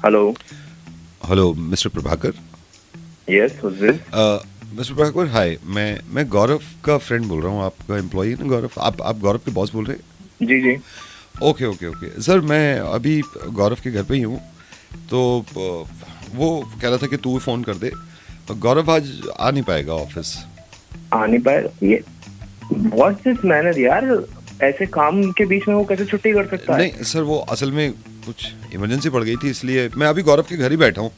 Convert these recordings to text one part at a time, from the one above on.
Hello. Hello mister Prabhakar. Yes, who's this? Mister Prabhakar, hi. मैं गौरव का friend बोल रहा हूँ, आपका एम्प्लॉई है ना गौरव? आप गौरव के बॉस बोल रहे हैं? जी जी। ओके ओके ओके सर, मैं अभी गौरव के घर पे ही हूँ। तो वो कह रहा था कि तू फ़ोन कर दे। गौरव आज आ नहीं पाएगा ऑफिस। आ नहीं पाएगा ये? व्हाट्स दिस मैनर यार, ऐसे काम के बीच में वो कैसे छुट्टी कर सकता है? नहीं सर, वो असल में कुछ इमरजेंसी पड़ गई थी, इसलिए मैं अभी गौरव के घर ही बैठा हूँ।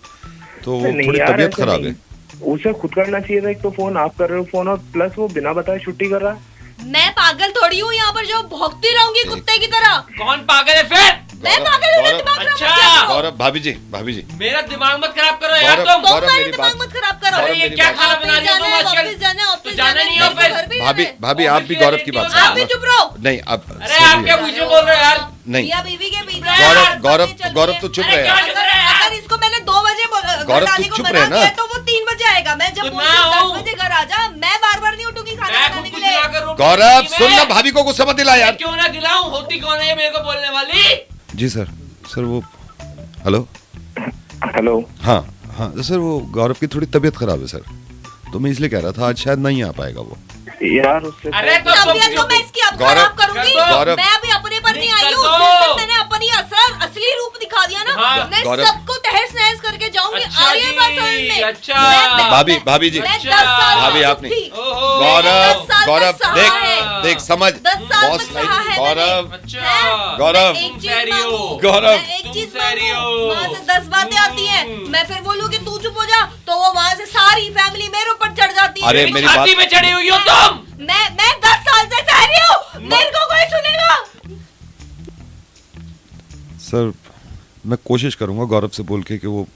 तो वो नहीं थोड़ी यार, तबीयत ऐसे खराब नहीं। है। उसे खुद करना चाहिए था। एक तो फोन आप कर रहे हो फोन, और प्लस वो बिना बताए छुट्टी कर रहा है। मैं पागल थोड़ी हूँ यहाँ पर जो भौंकती रहूंगी कुत्ते की तरह। कौन पागल है फिर? मैं पागल हूँ, गौरव, दिमाग खराब अच्छा। मत किया करो। गौरव, भाभी जी मेरा दिमाग मत खराब करो यार गौरव, तुम। गौरव, मेरा मेरी दिमाग बात- मत खराब करो। अरे ये मेरी क्या बात- खाना बना रही हो तुम आजकल? ऑफिस जाना है, तो ऑफिस जाना जाना नहीं है, है फिर? घर पे ही भाभी रहना है। भाभी आप भी गौरव की बात आप आप भी सुनिए। चुप रहो। नहीं अब अरे आप क्या मुझे बोल रहे हो यार? नहीं मियां बीवी के बीच में गौरव बात गौरव नहीं चल गौरव रही तो है। चुप अरे रहे क्या यार। चुप रहे हैं? अगर इसको मैंने 2 बजे गौरव, बताने तू को चुप मना रहे ना। किया तो वो 3 बजे आएगा। मैं जब तो बोलूँ मैं 10 हूँ। बजे घर आ जा, मैं बार-बार नहीं उठूंगी खाना मैं बनाने खुद के लिए। कुछ लाकर रोटी गौरव सब्जी सुन में। ना, भाभी को गुस्सा मत दिला यार। क्यों ना दिलाऊं? होती कौन है ये मेरे को बोलने वाली? जी सर। सर वो हेलो। हेलो। हाँ हाँ सर, वो गौरव की थोड़ी तबीयत खराब है सर, तो मैं इसलिए कह रहा था आज शायद नहीं आ पाएगा वो। यार उससे अरे तो तबीयत तो मैं इसकी अब गौरव, खराब करूंगी। कर दो। गौरव। मैं अभी अपने पर नहीं आई कर हूँ। दो। जिस दिन मैंने अपनी असली रूप दिखा दिया ना, हाँ। मैं गौरव। सबको तहस नहस करके जाऊंगी। अच्छा आर्य जी, पाषाण में। अच्छा। भाभी जी, मैं 10 अच्छा। साल भाभी से आप नहीं। थी। ओहो। गौरव गौरव देख देख समझ 10 साल बॉस तक लाइन। सहा है गौरव मैंने। अच्छा। हैं? गौरव। मैं एक तुम चीज सह रही हो। मांगू, गौरव। मैं एक तुम चीज सह रही मांगू, हो। वहाँ से 10 बातें आती हैं। मैं फिर बोलूँ कि तू चुप हो जा, तो वो वहाँ से सारी फैमिली मेरे ऊपर चढ़ जाती है। अरे मेरी बात- छाती पे चढ़ी हुई हो तुम। मैं 10 साल से सह रही हूँ, मेरे को कोई सुनेगा? सर मैं कोशिश करूंगा गौरव से बोल के कि वो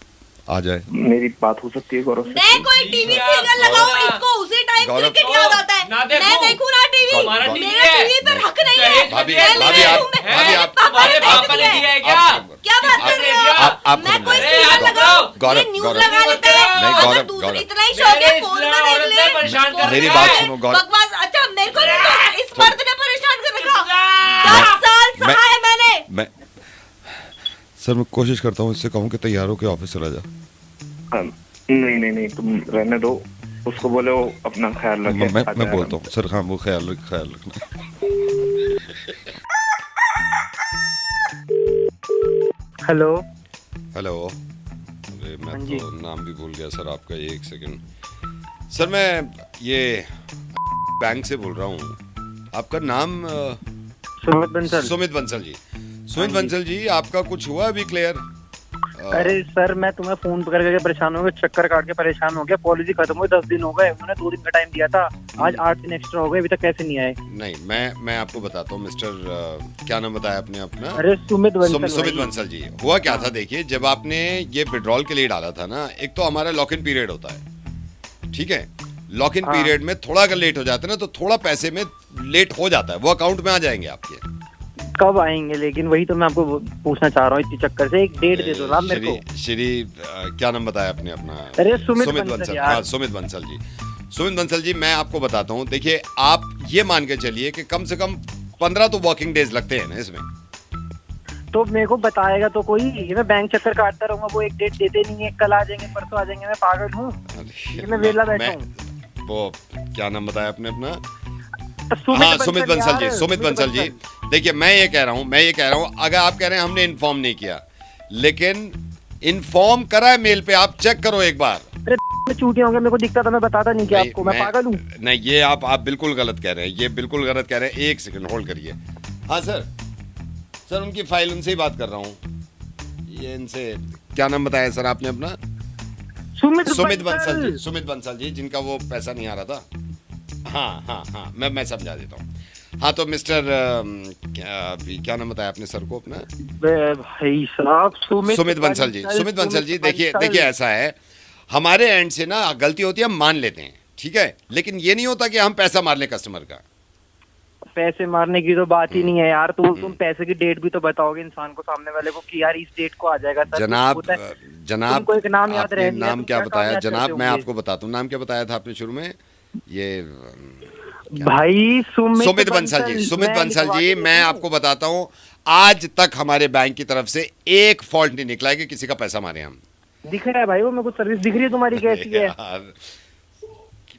आ जाए। मेरी बात हो सकती है गौरव से? मैं कोई टीवी यार, सीरियल लगाऊं, गौरव। इसको उसी टाइम गौरव। क्रिकेट याद आता है। ना देखूं। मैं देखूं ना टीवी, तुम्हारा टीवी मेरा है। टीवी पर हक नहीं है। दहेज भाभी में दिया भाभी है। आप तुम्हें- भाभी मेरे आप पापा ने तुम्हारे पापा ने भेज दिया है दिया क्या? क्या बात कर रहे हो? आप मैं कोई अरे सीरियल यार, लगाऊं, गौरव, ये न्यूज गौरव। लगा लेते हैं। नहीं, अगर गौरव, दूसरा गौरव। इतना ही शौक है मेरे फोन इसलिए में औरत देख ने ले। परेशान कर मेरी रखा बात है। सुनो गौरव। बकवास। अच्छा मेरे को नहीं, तो इस मर्द ने परेशान कर रखा। मैं- 10 साल मैं- सहा है मैंने। मैं सर मैं कोशिश करता हूँ इससे कहूँ कि तैयार हो के ऑफिस चला जा। नहीं नहीं नहीं, तुम रहने दो। उसको बोले वो अपना ख्याल रखे। मैं बोलता हूँ सर। हाँ वो ख्याल रखना। हेलो। हेलो। अरे मैं हाँ जी। तो नाम भी भूल गया सर आपका, एक सेकंड। सर मैं ये बैंक से बोल रहा हूँ। आपका नाम सुमित बंसल। सुमित बंसल जी। सुमित हाँ जी। बंसल जी, आपका कुछ हुआ अभी क्लियर? अरे सर मैं तुम्हें फोन कर करके परेशान हो गया, चक्कर काट के परेशान हो गया। पॉलिसी खत्म हुई 10 दिन हो गए, उन्होंने 2 दिन का टाइम दिया था, आज 8 दिन एक्स्ट्रा हो गए, अभी तक कैसे नहीं आए? नहीं मैं आपको बताता हूँ मिस्टर क्या नाम बताया आपने अपना? अरे सुमित बंसल। सुमित भाई। बंसल जी। हुआ क्या था देखिए, जब आपने ये विड्रॉल के लिए डाला था ना, एक तो हमारा लॉक इन पीरियड होता है, ठीक है? लॉक इन हाँ। पीरियड में थोड़ा अगर लेट हो जाता है ना, तो थोड़ा पैसे में लेट हो जाता है, वो अकाउंट में आ जाएंगे आपके। कब आएंगे? लेकिन वही तो मैं आपको पूछना चाह रहा हूँ, इसी चक्कर से एक डेट दे दो ना मेरे को। श्री क्या नाम बताया आपने अपना? अरे सुमित बंसल बंसल। यार। हाँ सुमित बंसल जी। सुमित बंसल जी, मैं आपको बताता हूँ, देखिए आप ये मान के चलिए कि कम से कम 15 तो वर्किंग डेज लगते हैं ना इसमें। तो मेरे को बताएगा तो कोई, ये मैं बैंक चक्कर काटता रहूंगा, वो एक डेट देते नहीं है, कल आ जाएंगे परसों आ जाएंगे, मैं पागल हूँ? अरे, मैं वेला बैठा मैं- हूँ। वो क्या नाम बताया आपने अपना? सुमित हाँ सुमित बंसल जी। यार, सुमित बंसल जी, देखिए मैं ये कह रहा हूँ, अगर आप कह रहे हैं हमने इन्फॉर्म नहीं किया, लेकिन इन्फॉर्म करा है मेल पे, आप चेक करो एक बार। अरे मैं चूतिया होंगे, मेरे को दिखता था, मैं बताता नहीं कि आपको मैं पागल हूँ। नहीं ये आप बिल्कुल गलत कह रहे हैं, ये बिल्कुल गलत कह रहे हैं। एक सेकंड होल्ड करिए। हाँ सर उनकी फाइल, उनसे ही बात कर रहा हूँ। ये इनसे क्या नाम बताया सर आपने अपना? सुमित बंसल जी। सुमित बंसल जी, जिनका वो पैसा नहीं आ रहा था। हाँ मैं समझा देता हूँ। हाँ तो मिस्टर क्या नाम बताया आपने सर को अपना? भाई साहब सुमित बंसल जी। सुमित बंसल जी, देखिए ऐसा है, हमारे एंड से ना गलती होती है, हम मान लेते हैं, ठीक है? लेकिन ये नहीं होता कि हम पैसा मार लें कस्टमर का। पैसे मारने की तो बात ही नहीं है यार। तुम पैसे की डेट भी तो बताओगे इंसान को, सामने वाले को, कि यार इस डेट को आ जाएगा सर। जनाब तुमको एक नाम याद आपने रह गया, नाम तुम क्या क्या बताया काम याद जनाब? करते मैं होंगे? आपको बताता हूँ नाम क्या बताया था आपने शुरू में। ये भाई सुमित बंसल जी, सुमित बंसल जी, मैं आपको बताता हूँ, आज तक हमारे बैंक की तरफ से एक फॉल्ट नहीं निकला है कि किसी का पैसा मारे हम। दिख रहा है भाई, वो मेरे को सर्विस दिख रही है तुम्हारी कैसी है। यार,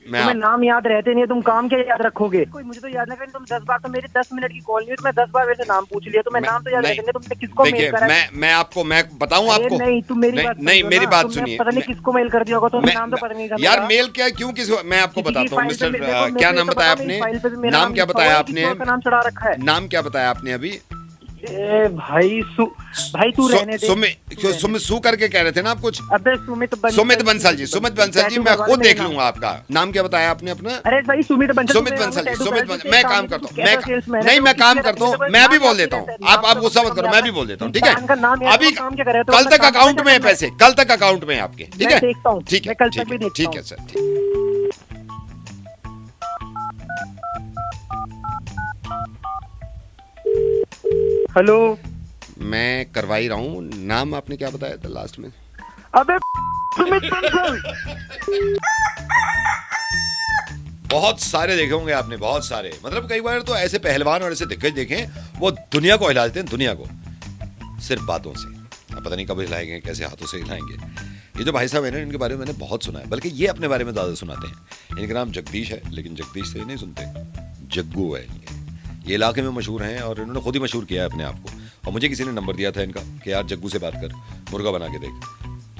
तुम्हें नाम याद रहते नहीं है, तुम काम क्या याद रखोगे? कोई मुझे तो याद नहीं करें, तुम 10 बार तो मेरी 10 मिनट की कॉल नहीं है, तो मैं 10 बार वैसे नाम पूछ लिया, तो मैं नाम तो याद रखेंगे। तुमने किसको मेल करा? मैं बताऊं आपको? नहीं, तुम मेरी बात नहीं, मेरी बात सुनिए। पता नहीं किसको मेल कर दिया होगा, तो नाम तो पता नहीं था यार। मेल क्या, क्यों, किस, मैं आपको बताता हूँ मिस्टर, क्या नाम बताया आपने? नाम क्या बताया आपने? नाम चढ़ा रखा है। नाम क्या बताया आपने अभी? भाई तू रहने दे। सु करके कह रहे थे ना आप कुछ? अबे सुमित बंसल जी, सुमित बंसल जी, मैं खुद देख लूंगा आपका नाम क्या बताया आपने अपना? अरे भाई सुमित बंसल जी, मैं काम करता हूँ, नहीं मैं काम करता हूँ, मैं भी बोल देता हूँ, आप गुस्सा मत करो, मैं भी बोल देता हूँ, ठीक है? अभी कल तक अकाउंट में है पैसे, कल तक अकाउंट में है आपके, ठीक है? ठीक है, ठीक है सर। हेलो, मैं करवा ही रहा हूँ। नाम आपने क्या बताया था लास्ट में? अबे सुमित बंसल। बहुत सारे देखे होंगे आपने, बहुत सारे, मतलब कई बार तो ऐसे पहलवान और ऐसे दिग्गज देखे, वो दुनिया को हिला देते हैं, दुनिया को सिर्फ बातों से। अब पता नहीं कब हिलाएंगे, कैसे हाथों से हिलाएंगे। ये जो भाई साहब है ना, इनके बारे में मैंने बहुत सुना है, बल्कि ये अपने बारे में ज्यादा सुनाते हैं। इनका नाम जगदीश है, लेकिन जगदीश से नहीं सुनते, जग्गू है इनके। ये इलाके में मशहूर हैं और इन्होंने खुद ही मशहूर किया है अपने आप को। और मुझे किसी ने नंबर दिया था इनका कि यार जग्गू से बात कर, मुर्गा बना के देख,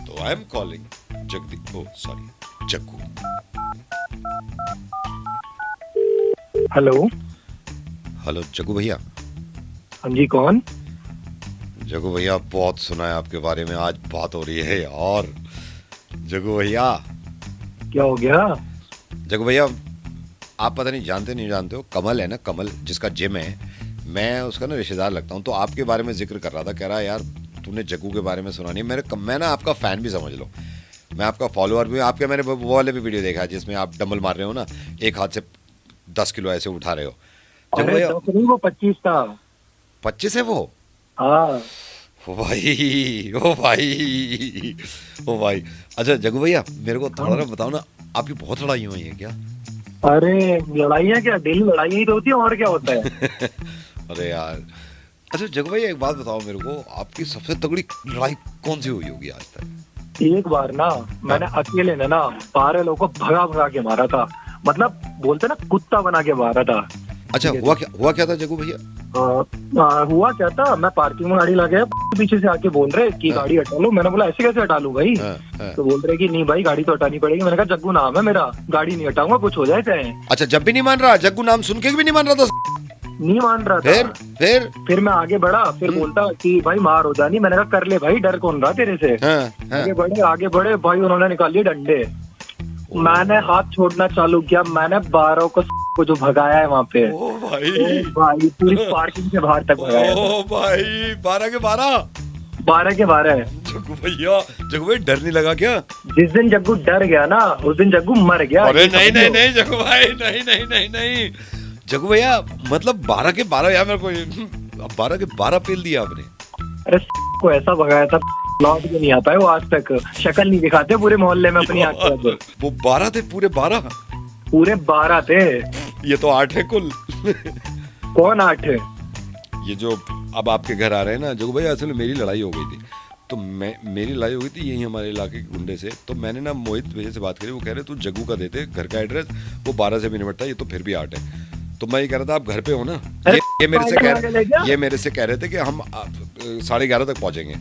तो I am calling Jagdish, oh sorry, Jaggu. Hello hello Jaggu भैया। हाँ जी, कौन? जग्गू भैया, बहुत सुना है आपके बारे में, आज बात हो रही है यार। जग्गू भैया, क्या हो गया? जग्गू भैया, आप पता नहीं जानते नहीं जानते हो, कमल है ना, कमल जिसका जिम है, मैं उसका ना रिश्तेदार लगता हूँ, तो आपके बारे में जिक्र कर रहा था, कह रहा यार तूने जग्गू के बारे में सुना नहीं। मैं ना आपका फैन भी समझ लो, मैं आपका फॉलोअर भी। आपके मैंने वो वाले भी वीडियो देखा है जिसमें आप डंबल मार रहे हो ना, एक हाथ से 10 किलो ऐसे उठा रहे हो। जग्गू भैया, वो 25 था। 25 है वो? हाँ। ओ भाई, ओ भाई, ओ भाई। अच्छा जग्गू भैया, मेरे को थोड़ा ना बताओ ना, आपकी बहुत लड़ाई हुई है क्या? अरे लड़ाइयाँ क्या, डेली लड़ाइयाँ ही तो होती है, और क्या होता है? अरे यार, अच्छा जग्गू भैया एक बात बताओ मेरे को, आपकी सबसे तगड़ी लड़ाई कौन सी हुई होगी आज तक? एक बार ना मैंने अकेले ने ना 12 लोगों को भगा भगा के मारा था, मतलब बोलते ना कुत्ता बना के मारा था। अच्छा हुआ क्या था जग्गू भैया? हुआ क्या था, मैं पार्किंग में गाड़ी लगा, पीछे से आके बोल रहे कि गाड़ी हटा लो। मैंने बोला ऐसे कैसे हटा लूं भाई? तो बोल रहे कि नहीं भाई गाड़ी तो हटानी पड़ेगी। मैंने कहा जग्गू नाम है मेरा, गाड़ी नहीं हटाऊंगा, कुछ हो जाए चाहे। अच्छा, जब भी नहीं मान रहा, जग्गू नाम सुन के भी नहीं मान रहा था? नहीं मान रहा था। फिर मैं आगे बढ़ा, फिर बोलता कि भाई मार हो जानी। मैंने कहा कर ले भाई, डर कौन रहा तेरे से। आगे बढ़े भाई, उन्होंने निकाल लिए डंडे। मैंने हाथ छोड़ना चालू किया, मैंने 12 को जो भगाया है वहाँ पे। ओ भाई, पूरी पार्किंग से बाहर तक भगाया। ओ भाई, 12 के 12 जग्गू भैया, जग्गू भाई डर नहीं लगा क्या? जिस दिन जग्गू डर गया ना, उस दिन जग्गू मर गया। अरे नहीं जग्गू भाई, नहीं जग्गू भैया, मतलब 12 के 12 यार, मेरे को 12 के 12 पेल दिया आपने। अरे को ऐसा भगाया था, लौट के नहीं आता है वो आज तक, शक्ल नहीं दिखाते पूरे मोहल्ले में अपनी आँख से। वो 12 थे, पूरे 12? पूरे 12 थे। ये तो 8 है कुल। कौन 8 है? ये जो अब आपके घर आ रहे हैं ना जग्गू भैया, असल में मेरी लड़ाई हो गई थी, तो मेरी लड़ाई हो गई थी यही हमारे इलाके के गुंडे से। तो मैंने ना मोहित भैया से बात करी, वो कह रहे तू जग्गू का देते घर का एड्रेस, वो 12 से भी नहीं बढ़ता, ये तो फिर भी 8 है। तो मैं ये कह रहा था आप घर पे हो ना? ये मेरे से कह रहे थे कि हम 11:30 तक पहुंचेंगे।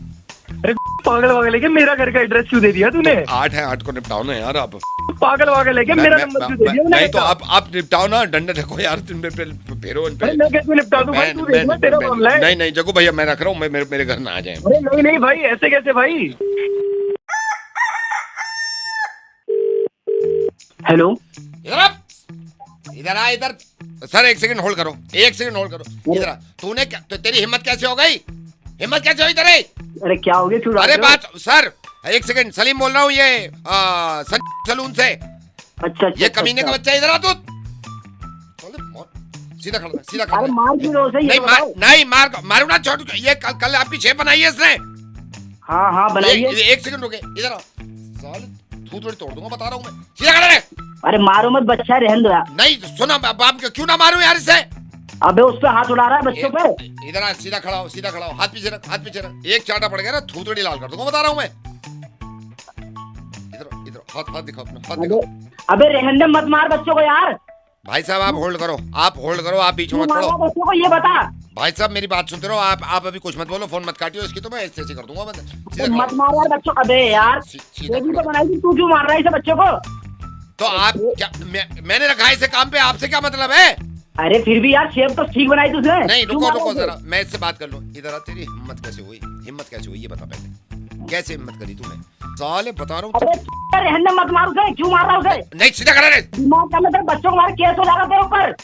अरे पागल वागल है क्या, मेरा घर का एड्रेस क्यों दे दिया तूने? 8 है, 8 को निपटाओ ना यार आप। पागल वागल है क्या, मेरा नंबर क्यों दे दिया? नहीं तो आप निपटाओ ना, डंडे रखो यार, तुम फेरो इन पे। मैं कैसे निपटा दूं भाई, तू देख, तेरा मामला है। नहीं जग्गू भैया, मैं रख रहा हूँ, मेरे घर ना आ जाए। अरे नहीं भाई, ऐसे कैसे भाई? हेलो, इधर आ, इधर। सर 1 सेकंड होल्ड करो, 1 सेकंड होल्ड करो। इधर आ, तूने क्या, तो तेरी हिम्मत कैसे हो गई? हिम्मत कैसे हुई तेरे? अरे क्या हो गया, क्यों? अरे बात सर, 1 सेकंड, सलीम बोल रहा हूँ, ये सलून से। अच्छा, ये कमीने का बच्चा, इधर आ तू। सीधा खड़ा, सीधा खड़ा। नहीं मारू ना, छोड़। ये कल आपकी शेप बनाई है इसने। हाँ बनाई है। 1 सेकंड रुके, इधर आ। साले थोड़ी तोड़ दूंगा, बता रहा हूँ मैं। सीधा खड़ा रहे। अरे मारो मत, बच्चा रहने दो यार। नहीं सुना बाप, क्यों ना मारूं यार इसे। अबे उस पे हाथ उड़ा रहा है बच्चों पे। इधर आ, सीधा खड़ा हो, सीधा खड़ा हो, हाथ पीछे रख, हाथ पीछे रख। एक चाटा पड़ गया ना थूथड़ी लाल कर दूंगा, बता रहा हूँ मैं। इधर इधर हाथ दिखाओ अपना, हाथ दिखाओ। अबे रहने दे, मत मार बच्चों को यार। भाई साहब आप होल्ड करो, आप होल्ड करो, आप बीच में मत पड़ो। बच्चों को ये बता। भाई साहब मेरी बात सुनते रहो, आप अभी कुछ मत बोलो, फोन मत काटियो इसकी, तो मैं ऐसे कर दूंगा। मत मार यार बच्चों। अबे यार बेबी तो बनाई थी, तू क्यों मार रहा है इसे बच्चों को? तो आप क्या मैंने रखा है इसे काम पे, आपसे क्या मतलब है? अरे फिर भी यार शेप तो ठीक बनाई तुझने। नहीं रुको जरा, मैं इससे बात कर लूं। इधर आ, तेरी हिम्मत कैसे हुई, हिम्मत कैसे हुई ये बता पहले, कैसे हिम्मत करी तूने? साले बता रहा हूँ। अरे रहने मत मार उसे, क्यों मार रहा उसे? नहीं सीधा खड़ा रहे। दिमाग का मतलब बच्चों को मार, केस हो जाएगा तेरे ऊपर।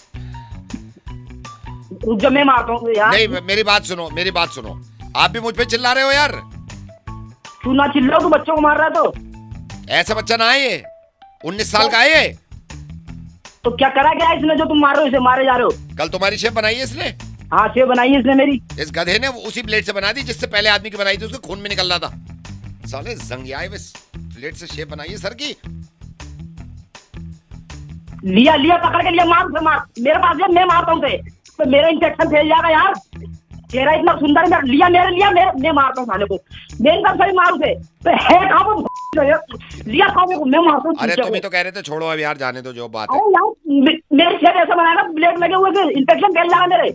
रुक जा, मैं मारता हूँ यार। नहीं मेरी बात सुनो, मेरी बात सुनो, आप भी मुझ पे चिल्ला रहे हो यार। क्यों ना चिल्लाओ, तू बच्चों को मार रहा है तो। ऐसा बच्चा ना है ये, 19 साल का है ये। तो क्या करा क्या इसने जो तुम मार रहे हो, इसे मारे जा रहे हो? कल तुम्हारी शेप बनाई है इसने। हाँ शेप बनाई है इसने मेरी। इस गधे ने उसी ब्लेड से बना दी जिससे पहले आदमी की बनाई थी, उसके खून में निकल रहा था। साले जंगियाए बस ब्लेड से शेप बनाई है सर की। लिया पकड़ के लिया, मार उसे, मार। मेरे पास है, मैं मारता हूँ उसे, तो मेरा इंफेक्शन फैल जाएगा यार। चेहरा इतना सुंदर है, मैं मारता हूँ साले को। मेरी तरफ से मार उसे, तो है कहाँ वो लिया कहाँ को, मैं मारता हूँ। अरे तुम ही तो कह रहे थे छोड़ो अब यार, जाने दो जो बात है। अरे यार मेरे शेप ऐसा बनाएगा, ब्लेड लगे हुए थे, इंफेक्शन फैल जाएगा मेरे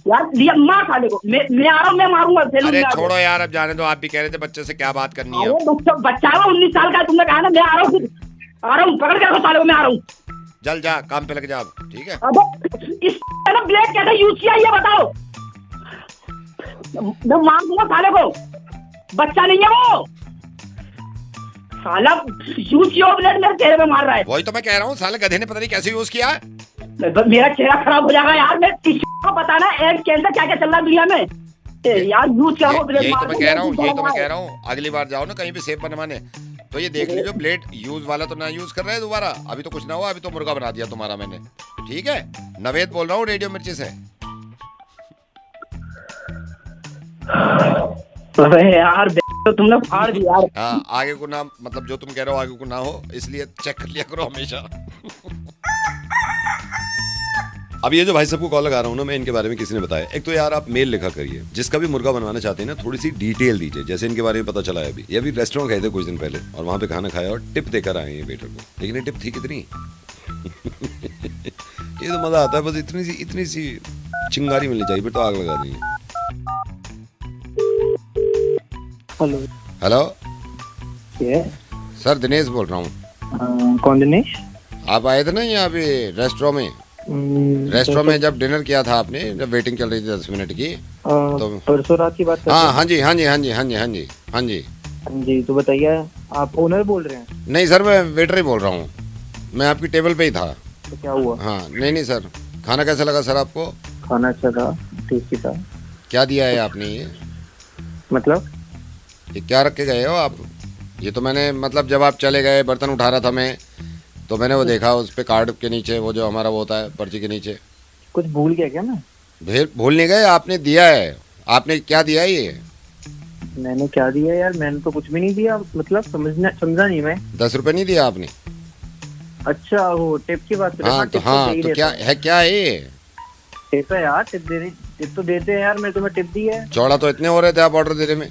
यार। लिया मार साले को, मैं आ रहा हूँ, मैं मारूंगा। अरे छोड़ो यार अब जाने दो, आप भी कह रहे थे बच्चे से क्या बात करनी है। बच्चा है 19 साल का, तुमने कहा ना। मैं आ रहा हूँ, पकड़ के रखो साले को, मैं आ रहा हूँ। जल जा, काम पे लग जा अब, ठीक है। अब इस ब्लेड कैसे यूज किया ये बताओ। मैं मार दूंगा साले को, बच्चा नहीं है वो। साला यूज किया ब्लेड मेरे चेहरे पे मार रहा है। वही तो मैं कह रहा हूँ, साले गधे ने पता नहीं कैसे यूज किया है। मेरा चेहरा खराब हो जाएगा यार। मैं को बताना एड कैंसर क्या क्या चल रहा है दुनिया में यार। यूज क्या हो, यही तो मैं कह रहा हूँ, अगली बार जाओ ना कहीं भी सेब बनवाने, तो ये देख लीजिए ब्लेड यूज वाला तो ना यूज कर रहे हैं दोबारा। अभी तो कुछ ना हुआ, अभी तो मुर्गा बना दिया तुम्हारा मैंने, ठीक है। नवेद बोल रहा हूँ रेडियो मिर्ची से। अबे यार तो तुमने फाड़ दिया यार। हाँ आगे को ना, मतलब जो तुम कह रहे हो आगे को ना हो, इसलिए चेक कर लिया करो हमेशा। अब ये जो भाई सबको कॉल लगा रहा हूँ ना मैं, इनके बारे में किसी ने बताया। एक तो यार आप मेल लिखा करिए, जिसका भी मुर्गा बनवाना चाहते हैं ना थोड़ी सी डिटेल दीजिए। जैसे इनके बारे में पता चला है अभी, ये अभी रेस्टोरेंट गए थे कुछ दिन पहले और वहाँ पे खाना खाया और टिप देकर आए हैं वेटर को, लेकिन ये टिप थी कितनी। ये तो मजा आता है, बस इतनी सी चिंगारी मिलनी चाहिए, फिर तो आग लगा देंगे। हेलो सर, दिनेश बोल रहा हूँ। कौन दिनेश? आप आए थे ना यहाँ पे रेस्टोरेंट में जब डिनर किया था आपने, जब वेटिंग चल रही थी 10 मिनट की, तो परसों रात की बात कर हाँ जी। तो बताइए, आप ओनर बोल रहे हैं? नहीं सर, मैं वेटर ही बोल रहा हूँ, मैं आपकी टेबल पे ही था। तो क्या हुआ? हाँ नहीं सर, खाना कैसा लगा सर आपको? खाना अच्छा था, टेस्टी था। क्या दिया है आपने ये? मतलब ये क्या रख के गए हो आप? ये तो मैंने, मतलब जब आप चले गए बर्तन उठा रहा था मैं, तो मैंने वो देखा उस पे कार्ड के नीचे, वो जो हमारा वो होता है पर्ची के नीचे। कुछ भूल गया क्या मैं? भूल नहीं गए, आपने दिया है। आपने क्या दिया है ये? मैंने क्या दिया यार? मैंने तो कुछ भी नहीं दिया। मतलब समझा नहीं मैं। 10 रुपए नहीं दिया आपने? अच्छा वो टिप की बात कर रहे हैं? हाँ तो क्या है ये? टिप है यार, टिप तो देते हैं यार। मैं तुम्हें टिप दी है। चौड़ा तो इतने हो रहे थे आप ऑर्डर देने में,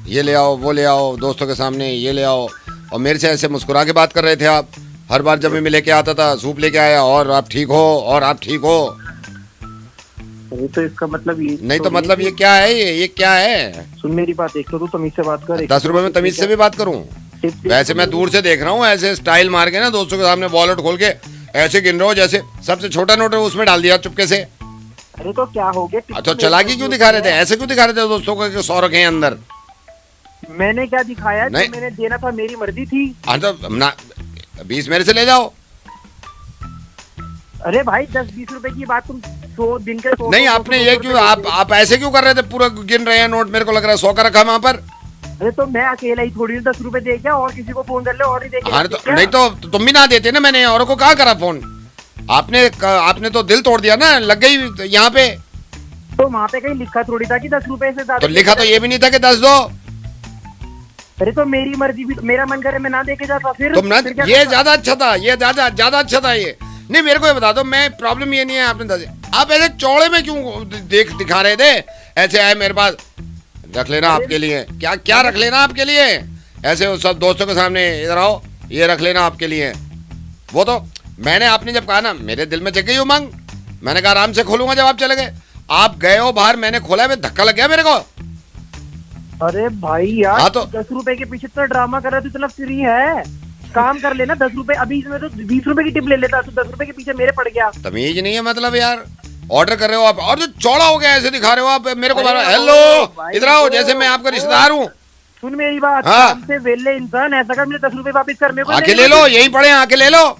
ये ले आओ वो ले आओ, दोस्तों के सामने ये ले आओ, और मेरे से ऐसे मुस्कुरा के बात कर रहे थे आप। हर बार जब मैं लेके आता था सूप लेके आया, और आप ठीक हो, और आप ठीक हो। अरे तो इसका मतलब ये नहीं तो मतलब ये क्या है? ये क्या है? सुन मेरी बात, एक तो तू तमीज से बात कर। 10 रुपए में तमीज से भी बात करूं? वैसे मैं दूर से देख रहा हूँ, ऐसे स्टाइल मार के ना दोस्तों के सामने वॉलेट खोल के ऐसे गिन रहे हो जैसे सबसे छोटा नोट है उसमें डाल दिया चुपके से। अरे तो क्या हो गया? तो चालाकी क्यों दिखा रहे थे? ऐसे क्यों दिखा रहे थे दोस्तों को कि 100 रखे हैं अंदर? मैंने क्या दिखाया? जो मैंने देना था मेरी मर्जी थी। हाँ तो ना 20 मेरे से ले जाओ। अरे भाई 10-20 रुपए की बात तुम 100 दिन के 100 नहीं आपने ये क्यों, आप ऐसे क्यों कर रहे थे? पूरा गिन रहे हैं नोट, मेरे को लग रहा है 100 का रखा वहाँ पर। अरे तो मैं अकेला ही थोड़ी 10 रुपए दे क्या, और किसी को फोन कर ले और नहीं देखे? हाँ तो नहीं तो तुम भी ना देते ना, मैंने औरों को कहा करा फोन। आपने तो दिल तोड़ दिया ना, लग गई यहाँ पे। तो वहाँ पे कहीं लिखा थोड़ी था कि 10 रुपए से ज्यादा। तो लिखा तो ये भी नहीं था कि 10 दो। अरे तो मेरी मर्जी भी, मेरा मन करे मैं ना देके जाता फिर तुम ना, फिर क्या ये करता? ज्यादा अच्छा था, ये ज्यादा अच्छा था ये। नहीं मेरे को ये बता दो, मैं प्रॉब्लम ये नहीं है, आपने आप ऐसे चौड़े में क्यों दिखा रहे थे? ऐसे आए मेरे पास, रख लेना आपके लिए। क्या क्या रख लेना आपके लिए? ऐसे सब दोस्तों के सामने, इधर आओ, ये रख लेना आपके लिए। वो तो मैंने, आपने जब कहा ना, मेरे दिल में जग गई उमंग, मैंने कहा आराम से खोलूंगा जब आप चले गए। आप गए हो बाहर, मैंने खोला, में धक्का लग गया मेरे को। अरे भाई यार, हाँ तो 10 रुपए के पीछे तो ड्रामा कर रहा है, तो इतना फ्री है, काम कर लेना। 10 रुपए अभी इसमें तो 20 रुपए की टिप ले लेता, तो 10 रुपए के पीछे मेरे पड़ गया। तमीज नहीं है मतलब यार, ऑर्डर कर रहे हो आप और जो चौड़ा हो गया ऐसे दिखा रहे हो आप मेरे को। अरे हेलो, भाई, इधर आओ, जैसे मैं आपका रिश्तेदार हूँ। सुन मेरी बात, हाँ। काम से वेले इंसान, ऐसा कर मेरे 10 रुपए वापस कर, मेरे को आके नहीं ले लो, यहीं पड़े हैं, आके ले लो।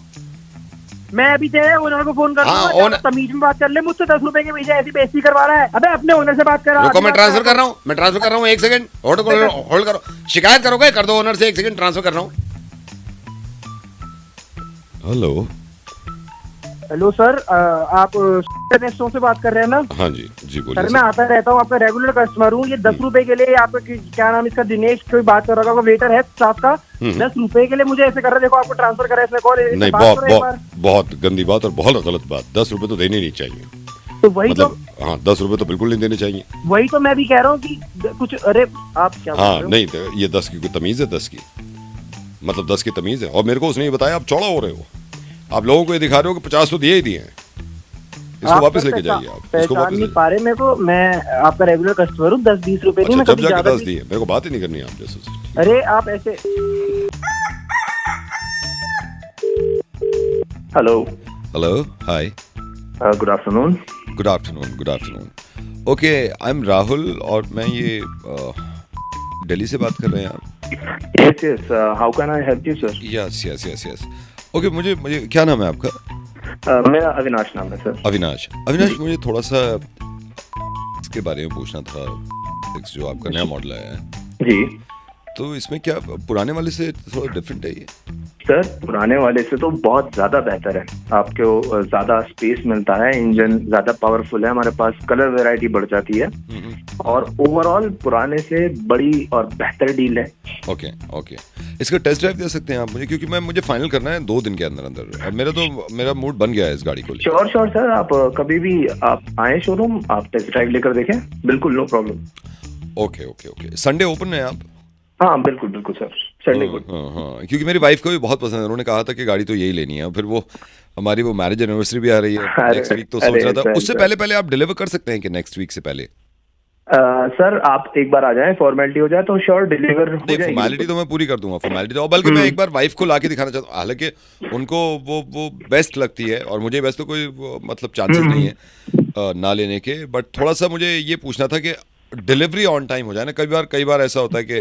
मैं अभी तेरे ओनर को फोन कर हाँ, दूंगा, ओनर- तमीज में बात कर ले। मुझसे 10 रुपए के पीछे ऐसी बेइज्जती करवा रहा है। अबे अपने ओनर से बात कर। रुको, मैं ट्रांसफर कर रहा हूँ, मैं ट्रांसफर कर रहा हूँ, एक सेकंड होल्ड करो। शिकायत करोगे? कर दो ओनर से, एक सेकंड ट्रांसफर कर रहा हूँ। हेलो हेलो सर, आप रेस्टोरेंट से बात कर रहे हैं ना? हाँ जी जी सर बोलिए। मैं आता रहता हूँ, आपका रेगुलर कस्टमर हूँ। ये 10 रुपए के लिए आपका क्या नाम इसका, दिनेश कोई बात कर रहा होगा, वेटर है स्टाफ का। 10 रुपए के लिए मुझे ऐसे कर रहा है। देखो आपको ट्रांसफर करा है इसमें कॉल, नहीं, बहुत गंदी बात और बहुत गलत बात। 10 रुपए तो देने नहीं चाहिए। तो वही मतलब हाँ, 10 रुपए तो बिल्कुल नहीं देने चाहिए। वही तो मैं भी कह रहा हूँ कि कुछ, अरे आप क्या बोल हाँ रहे हो? नहीं, ये 10 की कोई तमीज है? 10 की मतलब 10 की तमीज है। और मेरे को उसने ये बताया आप चौड़ा हो रहे हो, आप लोगों को ये दिखा रहे हो कि 50 तो दिए ही दिए हैं। इसको आप वापस तो लेके जाइए, आप इसको पहचान वापस नहीं ले। पा रहे मेरे को। मैं आपका रेगुलर कस्टमर हूँ, 10-20 रुपए नहीं, अच्छा, मैं जब कभी जाके ज्यादा 10 भी- दिए, मेरे को बात ही नहीं करनी है आप जैसे से। अरे आप ऐसे। Hello, hello, hi, good afternoon. Good afternoon, good afternoon. Okay, I am Rahul और मैं ये दिल्ली से बात कर रहे हैं आप? Yes yes, how can I help you sir? Yes yes yes yes. Okay, मुझे क्या नाम है आपका? मेरा अविनाश नाम है सर। अविनाश। मुझे थोड़ा सा इसके बारे में पूछना था, जो आपका नया मॉडल आया है। जी तो इसमें क्या पुराने वाले से थोड़ा डिफरेंट है ये? सर, पुराने वाले से तो बहुत ज्यादा बेहतर है। आपको ज्यादा स्पेस मिलता है, इंजन ज्यादा पावरफुल है, हमारे पास कलर वैरायटी बढ़ जाती है और ओवरऑल पुराने से बड़ी और बेहतर डील है। ओके ओके, इसका टेस्ट ड्राइव दे सकते हैं आप मुझे? क्योंकि मुझे फाइनल करना है 2 दिन के अंदर अंदर, और मेरा मूड बन गया है इस गाड़ी को लेकर। श्योर श्योर सर, आप कभी भी आप आए शोरूम, आप टेस्ट ड्राइव लेकर देखें, बिल्कुल no problem. Okay okay okay, Sunday open है आप? हाँ बिल्कुल बिल्कुल सर, संडे को। हाँ, क्योंकि मेरी वाइफ को भी बहुत पसंद है, उन्होंने कहा था कि गाड़ी तो यही लेनी है। फिर वो हमारी वो मैरिज एनिवर्सरी भी आ रही है नेक्स्ट वीक, तो सोच रहा था उससे पहले आप डिलीवर कर सकते हैं कि नेक्स्ट वीक से पहले? सर आप एक बार आ जाएं, फॉर्मेलिटी हो जाए तो श्योर डिलीवर हो जाएगी। फॉर्मेलिटी तो मैं पूरी कर दूंगा, फॉर्मेलिटी तो, बल्कि मैं एक बार वाइफ को लाके दिखाना चाहता हूँ। हालांकि उनको वो बेस्ट लगती है और मुझे वैसे तो कोई मतलब चांसेस नहीं है ना लेने के, बट थोड़ा सा मुझे ये पूछना था कि डिलीवरी ऑन टाइम हो जाए ना। कई बार ऐसा होता है कि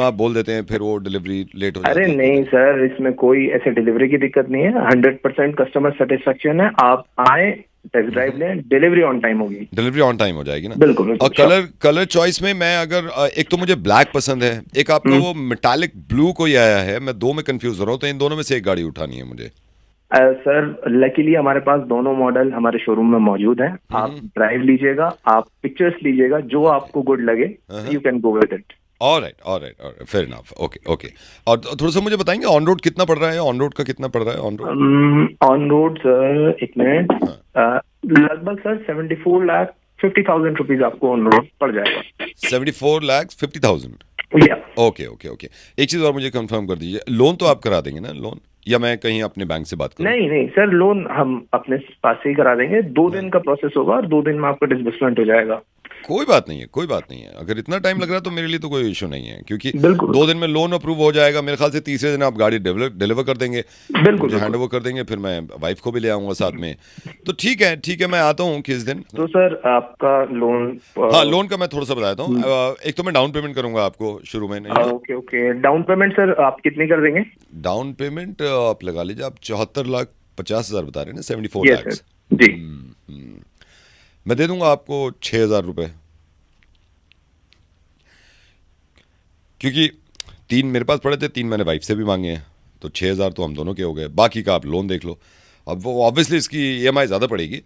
आप बोल देते हैं, फिर वो डिलीवरी लेट हो जाती है। अरे नहीं सर, इसमें कोई ऐसे डिलीवरी की दिक्कत नहीं है, 100% कस्टमर सेटिस्फेक्शन है। आप आए, टेस्ट ड्राइव लें, डिलीवरी ऑन टाइम होगी। डिलीवरी ऑन टाइम हो जाएगी ना? बिल्कुल, बिल्कुल। और कलर चॉइस में मैं अगर एक तो मुझे ब्लैक पसंद है, एक आपका वो मेटालिक ब्लू कोई आया है, मैं 2 में कंफ्यूज हो रहा हूँ, तो इन दोनों में से एक गाड़ी उठानी है मुझे। सर लकीली हमारे पास दोनों मॉडल हमारे शोरूम में मौजूद हैं। आप ड्राइव लीजिएगा, आप पिक्चर्स लीजिएगा, जो आपको गुड लगे you can go with it. Alright, fair enough. Okay. और थोड़ा सा मुझे बताएंगे ऑन रोड कितना पड़ रहा है? ऑन रोड का कितना पड़ रहा है on road? On road sir, एक मिनट, लगभग सर 74,50,000 रुपीज आपको ऑन रोड पड़ जाएगा। 74,50,000। ओके। एक चीज और मुझे कंफर्म कर दीजिए, लोन तो आप करा देंगे ना? लोन या मैं कहीं अपने बैंक से बात करूं? नहीं सर, लोन हम अपने पास से ही करा देंगे। 2 दिन का प्रोसेस होगा और 2 दिन में आपका डिसबर्समेंट हो जाएगा। कोई बात नहीं है। अगर इतना टाइम लग रहा है तो मेरे लिए तो कोई इशू नहीं है, क्योंकि बिल्कुल 2 दिन में लोन अप्रूव हो जाएगा। मेरे ख्याल से तीसरे दिन आप गाड़ी डिलीवर कर देंगे, बिल्कुल हैंड ओवर कर देंगे, फिर मैं वाइफ को भी ले आऊंगा साथ में। तो ठीक है, मैं आता हूँ किस दिन। तो सर आपका लोन, हाँ, लोन का मैं थोड़ा सा बताता हूँ। एक तो मैं डाउन पेमेंट करूंगा आपको शुरू में। ओके, डाउन पेमेंट सर आप कितनी कर देंगे? डाउन पेमेंट आप लगा लीजिए, आप 74,50,000 बता रहे हैं ना? 74 यस लाख सर जी। मैं दे दूंगा आपको 6,000 रुपए, क्योंकि 3 मेरे पास पड़े थे, 3 मैंने वाइफ से भी मांगे हैं, तो 6,000 तो हम दोनों के हो गए। बाकी का आप लोन देख लो। अब वो ऑब्वियसली इसकी EMI ज़्यादा पड़ेगी,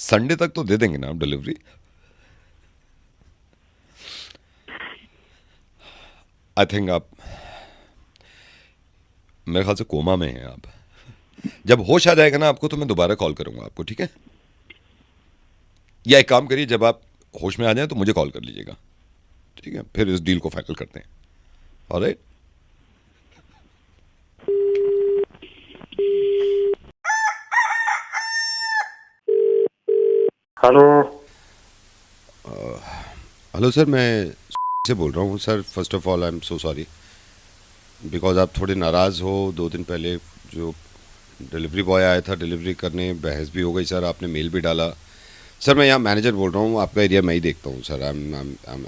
संडे तक तो दे देंगे ना आप डिलीवरी? आई थिंक आप मेरे ख्याल से कोमा में हैं आप। जब होश आ जाएगा ना आपको तो मैं दोबारा कॉल करूंगा आपको, ठीक है? या एक काम करिए, जब आप होश में आ जाए तो मुझे कॉल कर लीजिएगा, ठीक है? फिर इस डील को फाइनल करते हैं। ऑलराइट? हेलो। हेलो सर, मैं से बोल रहा हूँ sir. First of all I am so sorry because आप थोड़े नाराज़ हो। 2 दिन पहले जो डिलीवरी बॉय आया था डिलीवरी करने, बहस भी हो गई सर, आपने मेल भी डाला। सर मैं यहाँ मैनेजर बोल रहा हूँ, आपका एरिया मैं ही देखता हूँ sir. I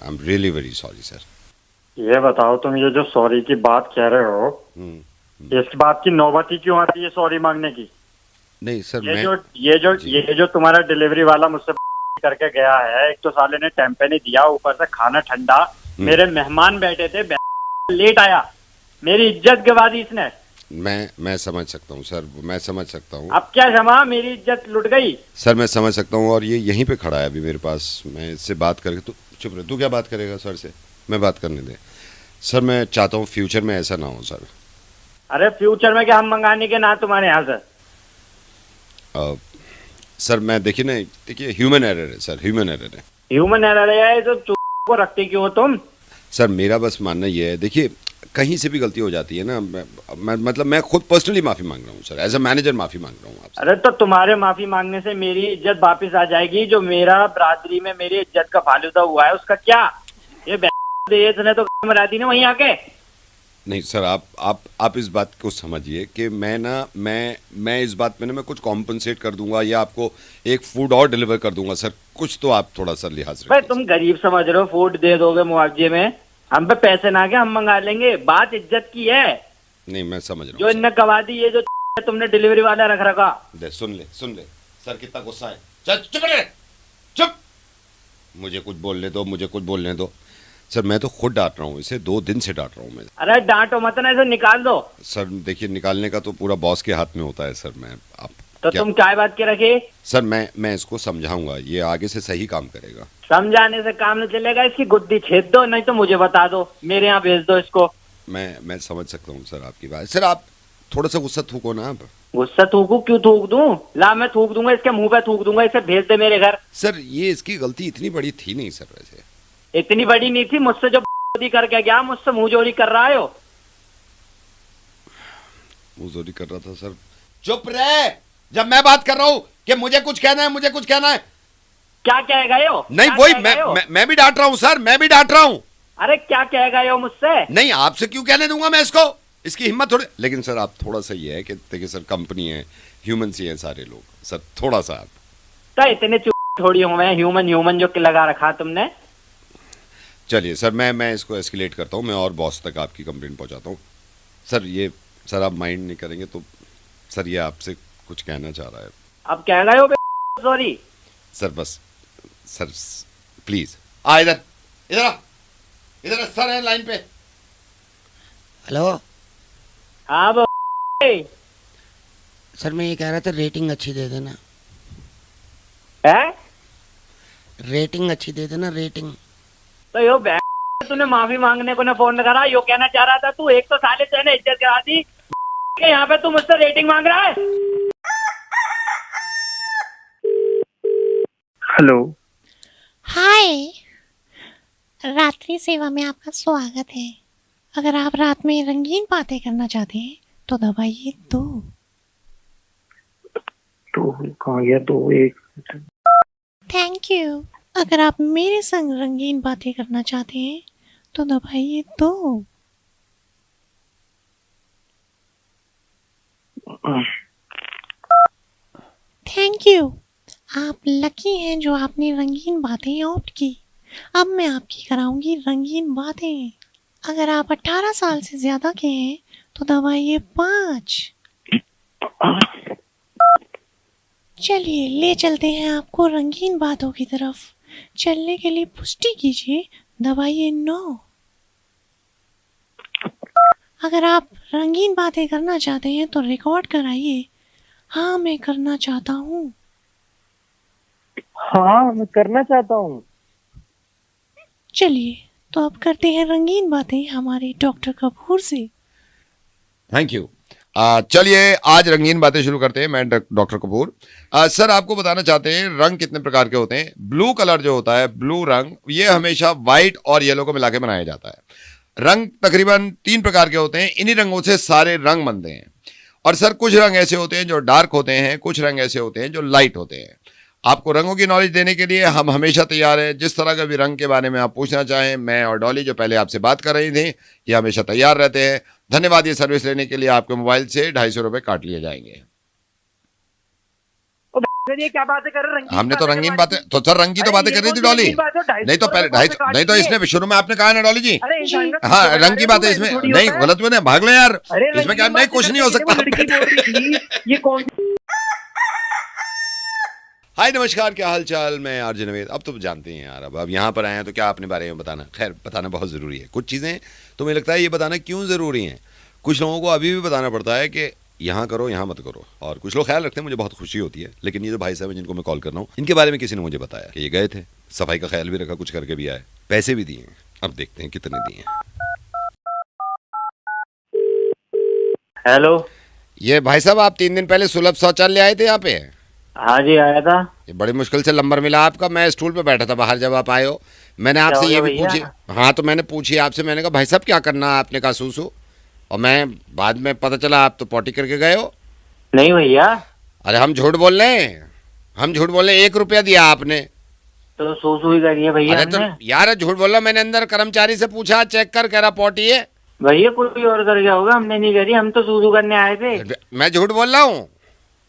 am really very sorry sir. ये बताओ, तुम ये जो सॉरी की बात कह रहे हो, इस बात की नौबत ही क्यों आती है सॉरी मांगने की? नहीं सर, ये जो तुम्हारा डिलीवरी वाला मुझसे करके गया है, एक तो साले ने टेम्पे नहीं दिया, ऊपर से खाना ठंडा, मेरे मेहमान बैठे थे, लेट आया, मेरी इज्जत गवा दी इसने। मैं समझ सकता हूँ सर, मैं समझ सकता हूँ। अब क्या क्षमा, मेरी इज्जत लुट गई सर। मैं समझ सकता हूँ, और ये यहीं पे खड़ा है अभी मेरे पास। मैं इससे बात करके, तो चुप रहे। तू क्या बात करेगा सर से? मैं बात करने दे सर। मैं चाहता हूँ फ्यूचर में ऐसा ना हो सर। अरे फ्यूचर में क्या हम मंगाने के ना तुम्हारे यहाँ से? सर मैं देखिए ह्यूमन एरर है सर, ह्यूमन एरर है। ह्यूमन एरर है तो चुप को रखते क्यों हो तुम? सर मेरा बस मानना ये है, देखिए कहीं से भी गलती हो जाती है ना। मैं खुद पर्सनली माफ़ी मांग रहा हूँ सर, एज अ मैनेजर माफ़ी मांग रहा हूँ आपसे। अरे तो तुम्हारे माफी मांगने से मेरी इज्जत वापस आ जाएगी। जो मेरा बरादरी में मेरी इज्जत का फालूदा हुआ है उसका क्या? ये इसने तो मरा दी ना वहीं आके। नहीं सर, आप इस बात को समझिए कि मैं इस बात में ना मैं कुछ कॉम्पनसेट कर दूंगा, या आपको एक फूड और डिलीवर कर दूंगा सर। कुछ तो आप थोड़ा सा लिहाज भाई रखिए। तुम गरीब समझ रहे हो, फूड दे दोगे मुआवजे में, हम पे पैसे ना के हम मंगा लेंगे। बात इज्जत की है। नहीं मैं समझ रहा हूँ जो इनने गवा दी, ये जो तुमने डिलीवरी वाला रख रखा। सुन ले सर, कितना गुस्सा है। चल चुप रहे, चुप। मुझे कुछ बोलने दो सर। मैं तो खुद डांट रहा हूँ इसे, 2 दिन से डांट रहा हूँ मैं। अरे डांटो मत ना, इसे निकाल दो। सर देखिए, निकालने का तो पूरा बॉस के हाथ में होता है सर। तुम क्या बात के रखे? सर मैं इसको समझाऊंगा, ये आगे से सही काम करेगा। समझाने से काम नहीं चलेगा, इसकी गुद्दी छेद दो, नहीं तो मुझे बता दो, मेरे यहाँ भेज दो इसको। मैं समझ सकता हूँ सर आपकी बात। सर आप थोड़ा सा गुस्सा थूको ना आप। गुस्सा थूकू? क्यों थूक दूं? ला मैं थूक दूंगा, इसके मुंह पे थूक दूंगा, इसे भेज दे मेरे घर। सर ये इसकी गलती इतनी बड़ी थी नहीं सर, वैसे इतनी बड़ी नहीं थी। मुझसे जो करके गया, मुझसे मुंह जोरी कर रहा है हो। मुंह जोरी कर रहा था सर। चुप रहे जब मैं बात कर रहा हूँ कि मुझे कुछ कहना है। क्या कह गए हो? नहीं वही मैं भी डांट रहा हूँ सर, मैं भी डांट रहा हूँ। अरे क्या कह गए हो मुझसे? नहीं आपसे क्यों कहने दूंगा मैं इसको, इसकी हिम्मत थोड़ी। लेकिन सर आप थोड़ा सा ये है कि देखिए सर, कंपनी है, ह्यूमन सी है सारे लोग सर, थोड़ा सा आप तो इतने थोड़ी हूँ मैं, ह्यूमन जो लगा रखा तुमने। चलिए सर, मैं इसको एस्केलेट करता हूँ, मैं और बॉस तक आपकी कंप्लेंट पहुंचाता हूँ सर। ये सर आप माइंड नहीं करेंगे तो सर ये आपसे कुछ कहना चाह रहा है। अब कह गए हो? सॉरी सर, बस सर प्लीज आ इधर सर है लाइन पे। हेलो। हाँ सर मैं ये कह रहा था, रेटिंग अच्छी दे देना। है? रेटिंग अच्छी दे देना, रेटिंग। तो यो तूने माफी मांगने को ना फोन करा, यो कहना चाह रहा था तू। एक तो साले तेने इज्जत करा दी, यहाँ पे तू मुझसे रेटिंग मांग रहा है। हेलो। हाय, रात्रि सेवा में आपका स्वागत है। अगर आप रात में रंगीन बातें करना चाहते हैं तो दबाइए 2। तो कहाँ गया? 2 1। Thank you. अगर आप मेरे संग रंगीन बातें करना चाहते हैं तो दबाइए 2। Thank you. आप लकी हैं जो आपने रंगीन बातें ऑप्ट की। अब मैं आपकी कराऊंगी रंगीन बातें। अगर आप 18 साल से ज्यादा के हैं तो दबाइए 5। चलिए ले चलते हैं आपको रंगीन बातों की तरफ। चलने के लिए पुष्टि कीजिए, दबाइए 9। अगर आप रंगीन बातें करना चाहते हैं तो रिकॉर्ड कराइए, हाँ मैं करना चाहता हूँ। हाँ मैं करना चाहता हूँ। चलिए तो अब करते हैं रंगीन बातें हमारे डॉक्टर कपूर से। Thank you. चलिए आज रंगीन बातें शुरू करते हैं। मैं डॉक्टर कपूर। सर आपको बताना चाहते हैं रंग कितने प्रकार के होते हैं। ब्लू कलर जो होता है, ब्लू रंग, ये हमेशा व्हाइट और येलो को मिला के बनाया जाता है। रंग तकरीबन 3 प्रकार के होते हैं। इन्हीं रंगों से सारे रंग बनते हैं। और सर कुछ रंग ऐसे होते हैं जो डार्क होते हैं, कुछ रंग ऐसे होते हैं जो लाइट होते हैं। आपको रंगों की नॉलेज देने के लिए हम हमेशा तैयार हैं। जिस तरह का भी रंग के बारे में आप पूछना चाहें, मैं और डॉली जो पहले आपसे बात कर रही थी, ये हमेशा तैयार रहते हैं। धन्यवाद। ये सर्विस लेने के लिए आपके मोबाइल से 250 रुपए काट लिए जाएंगे। ये क्या बातें कर रहे हैं? हमने तो रंगीन बातें, तो सर रंग की तो बातें कर रही थी डॉली। नहीं तो पहले 250, नहीं तो इसने शुरू में आपने कहा ना डॉली जी, हाँ रंग की बात है इसमें। नहीं गलत हुआ, भाग लो यार, इसमें क्या नहीं, कुछ नहीं हो सकता। ये कौन? हाय नमस्कार, क्या हाल चाल। मैं आरजे नवेद। अब तो जानते हैं यार, अब यहाँ पर आए हैं तो क्या अपने बारे में बताना। खैर बताना बहुत ज़रूरी है। कुछ चीज़ें तो मुझे लगता है ये बताना क्यों ज़रूरी है। कुछ लोगों को अभी भी बताना पड़ता है कि यहाँ करो यहाँ मत करो, और कुछ लोग ख्याल रखते हैं, मुझे बहुत खुशी होती है। लेकिन ये जो भाई साहब हैं जिनको मैं कॉल कर रहा हूँ, इनके बारे में किसी ने मुझे बताया कि ये गए थे, सफाई का ख्याल भी रखा, कुछ करके भी आए, पैसे भी दिए। अब देखते हैं कितने दिए। हेलो, ये भाई साहब आप 3 दिन पहले सुलभ शौचालय आए थे यहाँ पे? हाँ जी आया था। ये बड़ी मुश्किल से नंबर मिला आपका। मैं स्टूल पे बैठा था बाहर जब आप आए हो। मैंने आपसे ये भी पूछी, हाँ तो मैंने पूछी आपसे, मैंने कहा भाई साहब क्या करना, आपने कहा सूसू, और मैं बाद में पता चला आप तो पॉटी करके गए हो। नहीं भैया। अरे हम झूठ बोल रहे हैं, हम झूठ बोल रहे हैं। 1 रुपया दिया आपने तो सूसू ही करिए भैया। अरे तो यार झूठ बोल रहा, मैंने अंदर कर्मचारी से पूछा, चेक कर, कह रहा पॉटी है। भैया कोई और कर गया होगा, हमने नहीं करी, हम तो सूसू करने आए थे। मैं झूठ बोल रहा हूँ?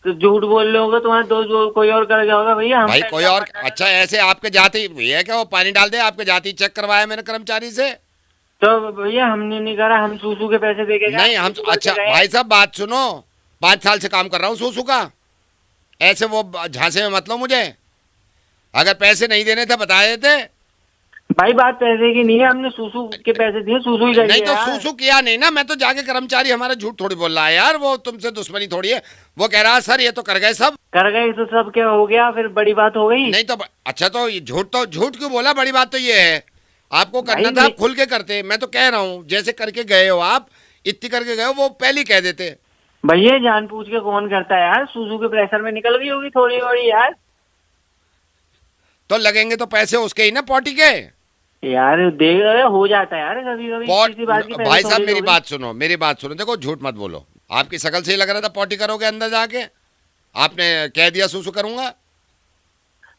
तो झूठ बोल रहे होगा, तुम्हारे दोस्त कोई और कर गया होगा भैया। भाई कोई और? अच्छा ऐसे आपके जाति भैया क्या वो पानी डाल दे, आपके जाति चेक करवाया मैंने कर्मचारी से। तो भैया हमने नहीं करा, हम सूसू के पैसे दे के नहीं हम, अच्छा भाई साहब बात सुनो, 5 साल से काम कर रहा हूँ सूसू का, ऐसे वो झांसे में मत लो मुझे। अगर पैसे नहीं देने थे बता देते। भाई बात पैसे की नहीं है, हमने सूसू के पैसे दिए, सूसू ही नहीं तो सूसू किया नहीं ना। मैं तो जाके कर्मचारी हमारा झूठ थोड़ी बोल रहा है यार, वो तुमसे दुश्मनी थोड़ी है। वो कह रहा है सर ये तो कर गए सब। कर गए तो सब क्या हो गया, फिर बड़ी बात हो गई। नहीं तो अच्छा, तो झूठ क्यों बोला? बड़ी बात तो ये है, आपको करना था आप खुल के करते। मैं तो कह रहा हूँ जैसे करके गए हो आप, इतनी करके गए हो, वो पहले ही कह देते। भैया जान पूछ के कौन करता है यार, सूसू के प्रेशर में निकल गई होगी थोड़ी बड़ी यार। तो लगेंगे तो पैसे उसके ही ना, पॉटी के यार। देख रहे हो जाता है यार कभी कभी। भाई साहब मेरी बात सुनो, मेरी बात सुनो, देखो झूठ मत बोलो। आपकी शकल से ही लग रहा था पॉटी करोगे अंदर जाके, आपने कह दिया सूसू करूंगा।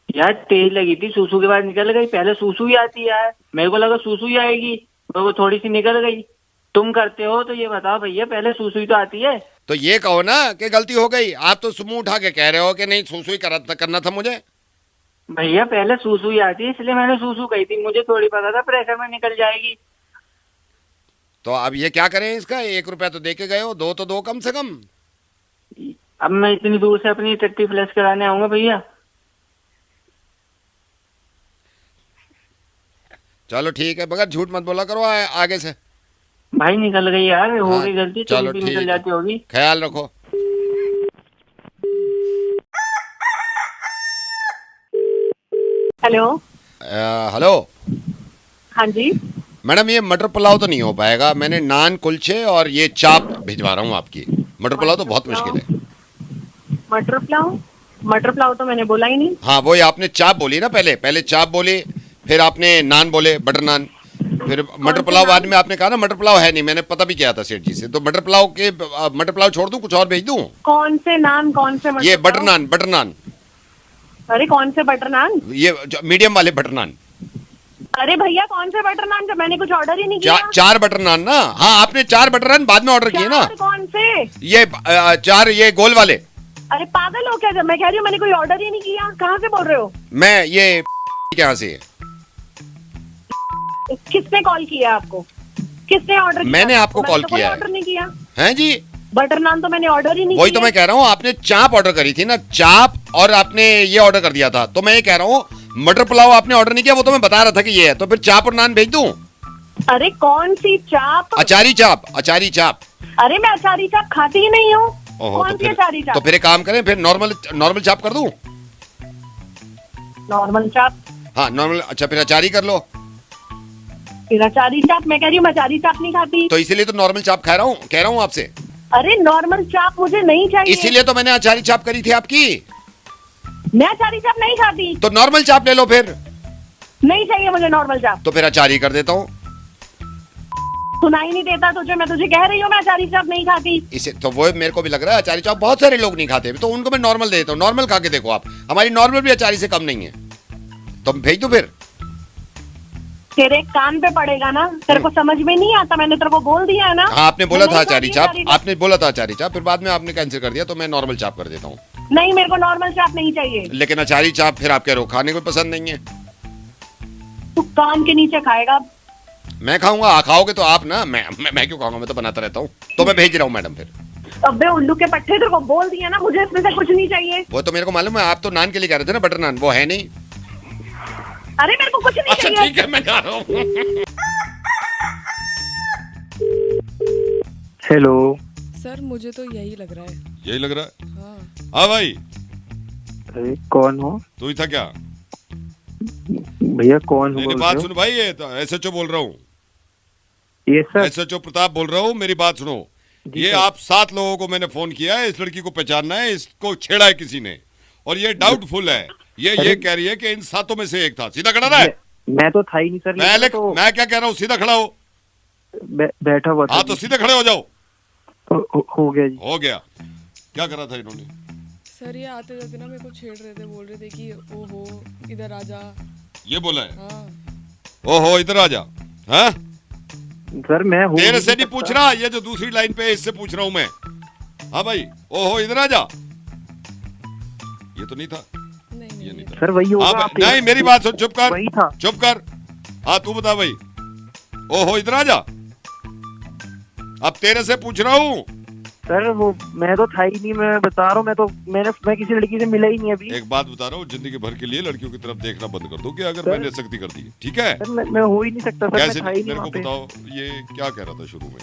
यार तेज लगी थी, सूसू के बाद निकल गई। पहले सूसू ही आती है यार, मेरे को लगा सूसू ही आएगी, वो थोड़ी सी निकल गई। तुम करते हो तो ये बताओ भैया, पहले सूसू ही तो आती है। तो ये कहो ना कि गलती हो गई। आप तो मुंह उठा के कह रहे हो कि नहीं सूसू ही करना था मुझे। भैया पहले सूसू ही आती है, इसलिए मैंने सूसू कही थी, मुझे थोड़ी पता था प्रेशर में निकल जाएगी। तो अब ये क्या करें इसका? 1 रुपया तो दे के गए हो, 2 तो दो कम से कम। अब मैं इतनी दूर से अपनी टट्टी फ्लैश कराने आऊंगा भैया। चलो ठीक है, मगर झूठ मत बोला करो आगे से। भाई निकल गई यार, हो गई गलती, चलो ठीक निकल जाती होगी। ख्याल रखो। हेलो। हेलो। हाँ जी मैडम ये मटर पुलाव तो नहीं हो पाएगा। मैंने नान कुलचे और ये चाप भिजवा रहा हूँ आपकी। मटर पुलाव तो बहुत मुश्किल है। मटर पुलाव तो मैंने बोला ही नहीं। हाँ वही आपने चाप बोली ना, पहले चाप बोली, फिर आपने नान बोले, बटर नान, फिर मटर पुलाव बाद में आपने कहा ना मटर पुलाव है नहीं। मैंने पता भी किया था सेठ जी से। तो मटर पुलाव छोड़ दूं, कुछ और भेज दूं? कौन से नान, कौन से ये बटर नान। अरे कौन से बटर नान? ये मीडियम वाले बटर नान। अरे भैया कौन से बटर नान, जब मैंने कुछ ऑर्डर ही नहीं किया। 4 बटर नान ना? हाँ आपने 4 बटर नान बाद में ऑर्डर किए ना। कौन से? ये 4 ये गोल वाले। अरे पागल हो क्या? जब मैं कह रही हूँ मैंने कोई ऑर्डर ही नहीं किया। कहाँ से बोल रहे हो? मैं ये कहाँ से? किसने कॉल किया आपको? किसने ऑर्डर किया? मैंने आपको कॉल किया है। ऑर्डर नहीं किया हैं जी? बटर नान तो मैंने ऑर्डर ही नहीं किया। वही तो मैं कह रहा हूँ, आपने चाप ऑर्डर करी थी ना, चाप, और आपने ये ऑर्डर कर दिया था। तो मैं ये कह रहा हूँ मटर पुलाव आपने ऑर्डर नहीं किया, वो तो मैं बता रहा था कि ये है। तो फिर चाप और नान भेज दूं? अरे कौन सी चाप? अचारी चाप। अरे मैं अचारी चाप खाती ही नहीं हूँ। कौन सी अचारी चाप? तो फिर एक काम करें, फिर नॉर्मल चाप कर दूं? नॉर्मल चाप। हाँ नॉर्मल, अच्छा फिर अचारी कर लो। फिर अचारी चाप? मैं कह रही हूँ मैं अचारी चाप नहीं खाती। तो इसीलिए तो नॉर्मल चाप कह रहा हूँ आपसे। अरे नॉर्मल चाप मुझे नहीं चाहिए। इसीलिए तो मैंने अचारी चाप करी थी आपकी। मैं अचारी चाप नहीं खाती। तो नॉर्मल चाप ले लो फिर। नहीं चाहिए मुझे नॉर्मल चाप। तो फिर अचारी कर देता हूँ। सुनाई नहीं देता तुझे? मैं तुझे कह रही हूँ मैं अचारी चाप नहीं खाती। इसे तो वो मेरे को भी लग रहा है, अचारी चाप बहुत सारे लोग नहीं खाते, तो उनको मैं नॉर्मल दे देता हूँ। नॉर्मल खा के देखो आप, हमारी नॉर्मल भी अचारी से कम नहीं है। तो भेज दो फिर। तेरे कान पे पड़ेगा ना, तेरे को समझ में नहीं आता? मैंने तेरे को बोल दिया है ना। हाँ आपने बोला था अचारी चाप, आपने बोला था अचारी चाप, फिर बाद में आपने कैंसिल कर दिया, तो मैं नॉर्मल चाप कर देता हूँ। नहीं मेरे को नॉर्मल चाप नहीं चाहिए। लेकिन अचारी चाप फिर आप कह रहे हो खाने को पसंद नहीं है। तू कान के नीचे खाएगा। मैं खाऊंगा, खाओगे तो आप ना, मैं क्यों खाऊंगा, मैं तो बनाता रहता हूँ। तो मैं भेज रहा हूँ मैडम फिर। अबे उल्लू के पट्टे, तेरे को बोल दिया ना, मुझे इसमें से कुछ नहीं चाहिए। वो तो मेरे को मालूम है, आप तो नान के लिए कह रहे थे ना, बटर नान, वो है नहीं। अरे मेरे को कुछ नहीं अच्छा चाहिए। ठीक है, मैं जा रहा हूँ। हेलो सर, मुझे तो यही लग रहा है। यही लग रहा है? हाँ। हाँ भाई। अरे कौन हो? तू ही था क्या? भैया कौन हो? मेरी बात सुन भाई, ये तो SHO बोल रहा हूँ। ये सर SHO प्रताप बोल रहा हूँ, मेरी बात सुनो। ये आप 7 लोगों को मैंने फोन किया है, इस लड़की को पहचानना है, इसको छेड़ा है किसी ने, और ये डाउटफुल है। ये कह रही है कि इन 7 में से एक था। सीधा खड़ा रहा। मैं तो था ही नहीं सर। मैं क्या कह रहा हूँ, सीधा खड़ा हो। बैठा हुआ था। हाँ तो सीधे खड़े हो जाओ। हो गया जी। हो गया। क्या करा था इन्होंने? सर ये आते जाते ना मेरे को छेड़ रहे थे, बोल रहे थे कि ओहो इधर आ जा। ये बोला है? हाँ। ओहो इधर आ जा। हाँ सर मैं तेरे से नहीं पूछ रहा, ये जो दूसरी लाइन पे है इससे पूछ रहा हूँ मैं। हाँ भाई, ओहो इधर आ जा। ये तो नहीं था। नहीं, ये नहीं था सर, वही होगा। हाँ, नहीं मेरी बात सुन, चुप कर। वही था। चुप कर। हाँ तू बता भाई। ओहो इधर आ जा। अब तेरे से पूछ रहा हूँ। सर वो मैं तो था ही नहीं, मैं बता रहा हूँ। मैं किसी लड़की से मिला ही नहीं अभी। एक बात बता रहा हूँ, जिंदगी भर के लिए लड़कियों की तरफ देखना बंद कर दो कि अगर मैंने सख्ती कर दी, ठीक है? सर मैं हो ही नहीं सकता सर। कैसे? मैं था ही नहीं मेरे को वहाँ पे। बताओ, ये क्या कह रहा था शुरू में?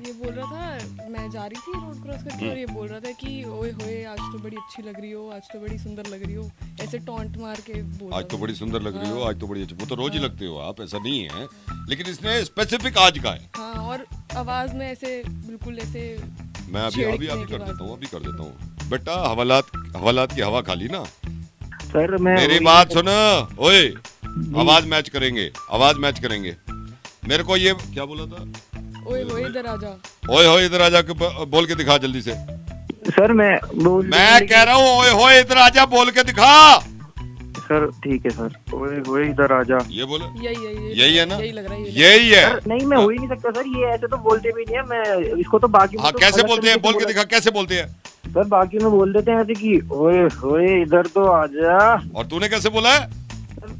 ये बोल रहा था, मैं जा रही थी रोड क्रॉस करके और ये बोल रहा था कि ओए होए आज तो बड़ी अच्छी लग रही हो, आज तो बड़ी सुंदर लग रही हो, ऐसे टॉन्ट मार के बोल रहा आज तो था। बड़ी सुंदर लग रही हो, हाँ। आज तो बड़ी अच्छी। वो तो रोज ही लगते हो आप, ऐसा नहीं है, लेकिन इसने स्पेसिफिक आज का है। हाँ, और आवाज में ऐसे बिल्कुल ऐसे मैं अभी छिड़कने कर की देता आवाज हूँ, अभी कर देता हूँ। बेटा हवालात की हवा खा ली ना। सर मैं मेरी बात सुन, ओए आवाज मैच करेंगे। मेरे को ये क्या बोला था? ओए होए इधर आ जा। ओए होए इधर आ जा बोल के दिखा जल्दी से। सर मैं कह रहा हूँ ओए होए इधर आ जा बोल के दिखा। सर ठीक है सर। ओए इधर आ जा। ये बोला? यही है ना? यही लग रहा है। यही है। नहीं मैं हो ही नहीं सकता सर, ये ऐसे तो बोलते भी नहीं है। मैं इसको तो बाकी हाँ कैसे बोलते हैं, बोल के दिखा कैसे बोलते हैं? सर बाकी में बोल देते हैं ऐसे कि ओए होए इधर तो आ जा। और तूने कैसे बोला है?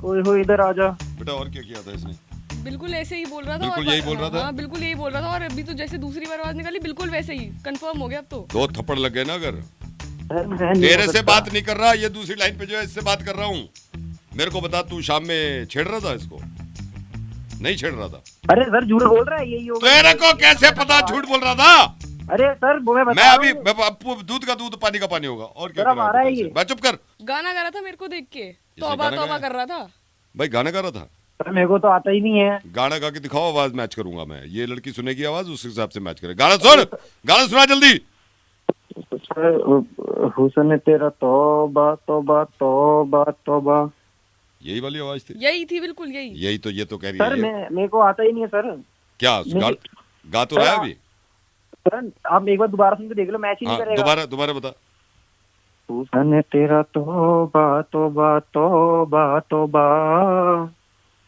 ओए होए इधर आ जा। बेटा और क्या किया था इसने? बिल्कुल ऐसे ही बोल रहा था। बिल्कुल यही बोल रहा था? हाँ बिल्कुल यही बोल रहा था, और अभी तो जैसे दूसरी बार आवाज निकाली बिल्कुल वैसे ही कंफर्म हो गया अब तो। 2 थप्पड़ लग गए ना। अगर सर तेरे से बात नहीं कर रहा, ये दूसरी लाइन पे जो है इससे बात कर रहा हूँ। मेरे को बता, तू शाम में छेड़ रहा था इसको? नहीं छेड़ रहा था? अरे सर झूठ बोल रहा है, यही होगा। तेरे को कैसे पता झूठ बोल रहा था? अरे सर वो मैं अभी दूध का दूध पानी का पानी होगा। और क्या आ रहा है ये? मैं चुप कर। गाना गा रहा था मेरे को देख के, तौबा तौबा कर रहा था। भाई गाना गा रहा था? सर मेरे को तो आता ही नहीं है। गाना गा के दिखाओ, आवाज मैच करूंगा मैं। ये लड़की सुनेगी आवाज, उस हिसाब से मैच करे। गाना सुना जल्दी। हुस्न तेरा तौबा तौबा तौबा तौबा। यही वाली आवाज थी? यही थी बिल्कुल यही। यही तो ये तो कह रही सर है। मेरे को आता ही नहीं है सर। क्या गा तो रहा है अभी? सर आप एक बार दोबारा सुन के देख लो, मैच ही नहीं करेगा। दोबारा बता। हुस्न तेरा तौबा तौबा तौबा तौबा।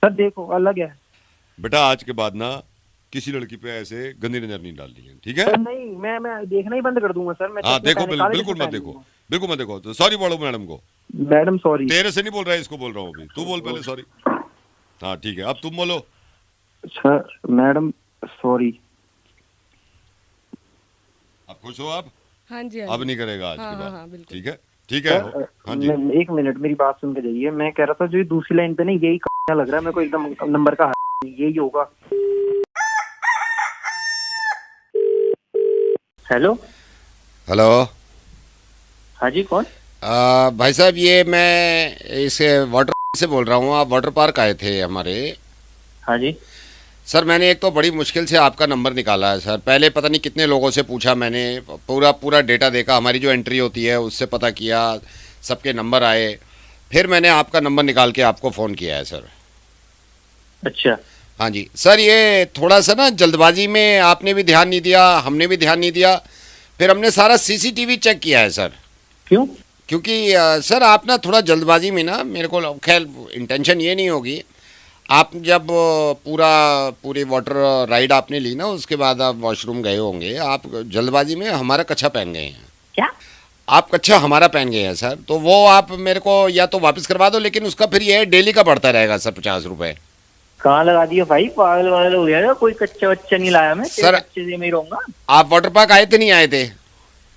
सर देखो अलग है। बेटा आज के बाद ना किसी लड़की पे ऐसे गंदी नजर नहीं डालनी है, ठीक है? नहीं मैं देखना ही बंद कर दूंगा सर। मैं हाँ देखो, बिल्कुल मत देखो। तो सॉरी बोलो मैडम को। Madam sorry. तेरे से नहीं बोल रहा है, इसको बोल रहा हूँ अभी। तू बोल पहले सॉरी। हाँ ठीक है, अब तुम बोलो। Sir madam sorry. अब खुश हो आप? हाँ जी। अब नहीं करेगा आज के बाद। हाँ, बिल्कुल। ठीक है। हाँ जी। एक मिनट मेरी बात सुन के जाइए। मैं कह रहा था जो दूसरी लाइन पे ना यही लग रहा है मेरे को, एकदम नंबर का यही होगा। हेलो। हाँ जी कौन? भाई साहब ये मैं इस वाटर से बोल रहा हूँ, आप वाटर पार्क आए थे हमारे। हाँ जी सर मैंने एक तो बड़ी मुश्किल से आपका नंबर निकाला है सर, पहले पता नहीं कितने लोगों से पूछा मैंने, पूरा डेटा देखा, हमारी जो एंट्री होती है उससे पता किया, सबके नंबर आए, फिर मैंने आपका नंबर निकाल के आपको फ़ोन किया है सर। अच्छा हाँ जी सर, ये थोड़ा सा ना जल्दबाजी में आपने भी ध्यान नहीं दिया, हमने भी ध्यान नहीं दिया, फिर हमने सारा सीसीटीवी चेक किया है सर। क्यों? क्योंकि सर आप ना थोड़ा जल्दबाजी में ना, मेरे को खैर इंटेंशन ये नहीं होगी, आप जब पूरी वाटर राइड आपने ली ना, उसके बाद आप वॉशरूम गए होंगे, आप जल्दबाजी में हमारा कच्छा पहन गए हैं। क्या? आप कच्छा हमारा पहन गए हैं सर, तो वो आप मेरे को या तो वापस करवा दो, लेकिन उसका फिर ये डेली का बढ़ता रहेगा सर 50 रुपये। कहाँ लगा दिया भाई, पागल वागल हो गया? कोई कच्चा वच्चा नहीं लाया मैं, सर कच्चे से मैं रहूंगा। आप वाटर पार्क आए थे नहीं आए थे?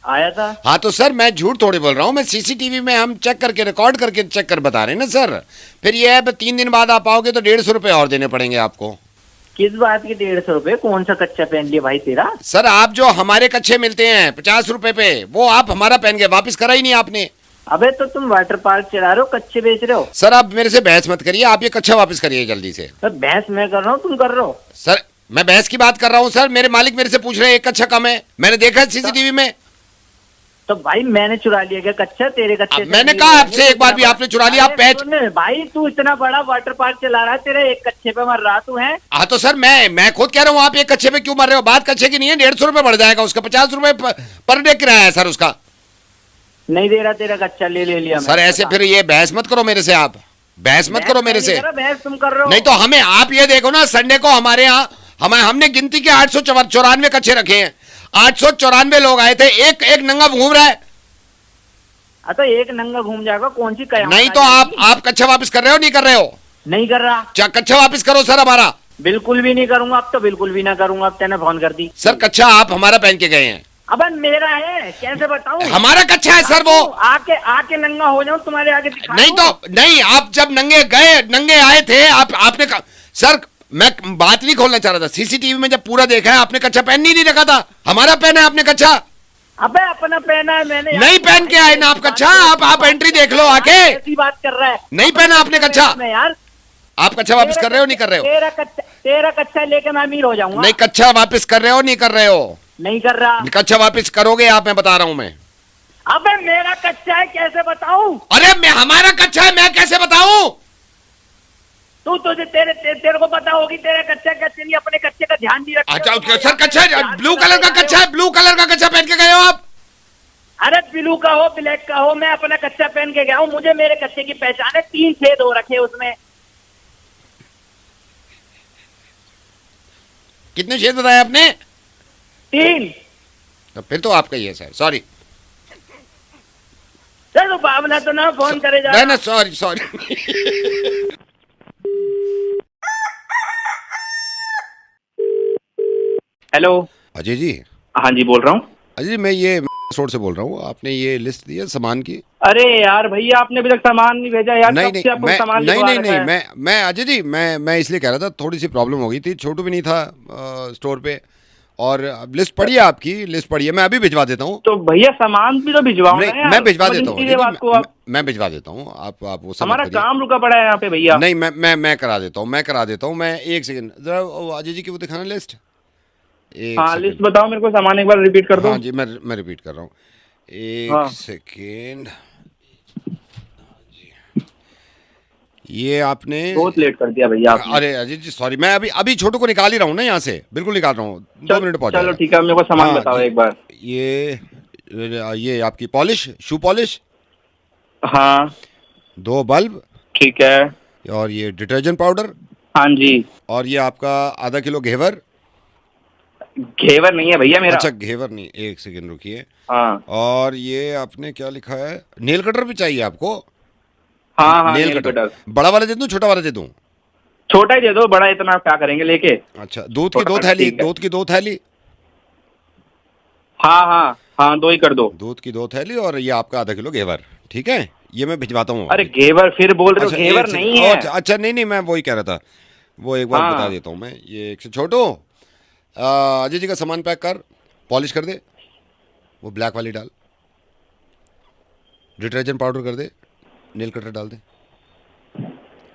आया था। हाँ तो सर मैं झूठ थोड़ी बोल रहा हूँ, मैं सीसीटीवी में हम चेक करके रिकॉर्ड करके चेक कर बता रहे हैं ना सर। फिर ये है 3 दिन बाद आप आओगे तो 150 रुपये और देने पड़ेंगे आपको। किस बात के 150 रुपए? कौन सा कच्चा पहन लिया भाई तेरा? सर आप जो हमारे कच्चे मिलते हैं 50 रुपए पे, वो आप हमारा पहन गए, वापिस करा ही नहीं आपने। अबे तो तुम वाटर पार्क चला रहे हो, कच्चे बेच रहे हो? सर आप मेरे से बहस मत करिए, आप ये कच्चा वापस करिए जल्दी से। सर बहस मैं कर रहा हूँ, तुम कर रहे हो? सर मैं बहस की बात कर रहा हूँ सर, मेरे मालिक मेरे से पूछ रहे हैं एक कच्चा कम है, मैंने देखा है सीसीटीवी में। तो भाई मैंने चुरा लिया क्या कच्चा तेरे कच्चे? मैंने कहा आपसे एक बार भी आपने चुरा लिया, आप पैच। भाई तू इतना बड़ा वाटर पार्क चला रहा है, तेरे एक कच्चे पे मर रहा तू है। हाँ तो सर मैं खुद कह रहा हूँ, आप एक कच्चे पे क्यों मर रहे हो? बात कच्चे की नहीं है, 150 रुपये बढ़ जाएगा उसका, 50 रुपये पर डे किराया है सर उसका। नहीं दे रहा तेरा कच्चा, ले लिया सर ऐसे फिर ये बहस मत करो मेरे से, आप बहस मत करो मेरे से। बहस तुम कर रहे हो। नहीं तो हमें आप ये देखो ना, संडे को हमारे यहाँ हमने गिनती के 894 कच्चे रखे हैं, 894 लोग आए थे, एक नंगा घूम रहा है। तो एक नंगा घूम जाएगा, कौन सी कयामत? नहीं तो आप कच्चा वापस कर रहे हो नहीं कर रहे हो? नहीं कर रहा। कच्चा वापस करो सर हमारा। बिल्कुल भी नहीं करूंगा, अब तो बिल्कुल भी ना करूंगा, अब तेने फोन कर दी। सर कच्चा आप हमारा पहन के गए हैं। अब मेरा है, कैसे बताऊं? हमारा कच्चा है सर, वो आके नंगा हो जाऊं तुम्हारे आगे दिखा। नहीं तो नहीं, आप जब नंगे आए थे आपने कहा सर, मैं बात नहीं खोलना चाह रहा था, सीसीटीवी में जब पूरा देखा है आपने कच्चा पहन नहीं रखा था, हमारा पहना है आपने कच्चा। अबे अपना पहना है मैंने। नहीं पहन के आए ना आप कच्चा, आप एंट्री देख लो आके। ऐसी बात कर रहा है, नहीं पहना आपने कच्चा यार। आप कच्चा वापस कर रहे हो नहीं कर रहे हो? तेरा कच्चा लेके मैं अमीर हो जाऊंगा। नहीं कच्चा वापस कर रहे हो नहीं कर रहे हो? नहीं कर रहा। कच्चा वापस करोगे आप, मैं बता रहा हूं मैं। अबे मेरा कच्चा है, कैसे बताऊं? अरे मैं हमारा कच्चा है, मैं कैसे बताऊं? तुझे तेरे को पता होगी तेरा कच्चा कच्चे नहीं, अपने कच्चे का ध्यान नहीं रखते। अच्छा सर कच्चा ब्लू कलर का कच्चा है, ब्लू कलर का कच्चा पहन के गए हो आप? अरे ब्लू का हो ब्लैक का हो, मैं अपना कच्चा पहन के गया हूँ, मुझे मेरे कच्चे की पहचान है, 3 छेद हो रखे उसमें। कितने छेद बताए आपने? 3। तो फिर तो आपका ही है सर, सॉरी। चलो बाबला तो ना फोन करे जा। ना सॉरी। हेलो अजय जी। हाँ जी बोल रहा हूँ। अजय मैं ये रोड से बोल रहा हूँ, आपने ये लिस्ट दी है सामान की? अरे यार भैया आपने अभी तक सामान नहीं भेजा यार। नहीं नहीं मैं अजय जी मैं इसलिए कह रहा था, थोड़ी सी प्रॉब्लम हो गई थी, छोटू भी नहीं था स्टोर पे, और लिस्ट पड़ी है आपकी, लिस्ट पड़ी है, मैं अभी भिजवा देता हूँ। तो भैया सामान भी तो भिजवाओ। मैं भिजवा देता हूँ, मैं भिजवा देता हूँ, आप वो हमारा काम रुका पड़ा है यहाँ पे भैया। नहीं मैं करा देता हूँ, मैं एक सेकंड जरा अजय जी की वो दिखाना लिस्ट। हाँ लिस्ट बताओ मेरे को, सामान एक बार रिपीट कर दो। हाँ जी मैं रिपीट कर रहा हूँ, एक सेकेंड। ये आपने बहुत लेट कर दिया भैया आपने। अरे अजय जी सॉरी, मैं अभी छोटू को निकाल ही रहा हूँ ना यहाँ से, बिल्कुल निकाल रहा हूँ, 2 मिनट पहुँच। चलो ठीक है, मेरे को सामान बताओ एक बार। ये आपकी पॉलिश, शू पॉलिश। हाँ 2 बल्ब। ठीक है। और ये डिटर्जेंट पाउडर। हाँ जी। और ये आपका आधा किलो घेवर। घेवर नहीं है भैया मेरा। अच्छा घेवर नहीं, एक सेकंड रुकिए। हाँ। और ये आपने क्या लिखा है, नेल कटर भी चाहिए आपको? हाँ नेल कटर। बड़ा वाला दे दूं छोटा वाला दे दूं? छोटा ही दे दो, बड़ा इतना क्या करेंगे लेके। अच्छा दूध की 2 थैली, दूध की 2 थैली। हाँ 2 ही कर दो। दूध की 2 थैली और ये आपका आधा किलो घेवर, ठीक है? ये मैं भिजवाता हूँ। अरे घेवर फिर बोल रहे हो? घेवर नहीं है। अच्छा नहीं मैं वही कह रहा था, वो एक बार बता देता हूँ मैं। ये एक से छोटू, अजय जी का सामान पैक कर, पॉलिश कर दे, वो ब्लैक वाली डाल, डिटर्जेंट पाउडर कर दे, नेल कटर डाल दे,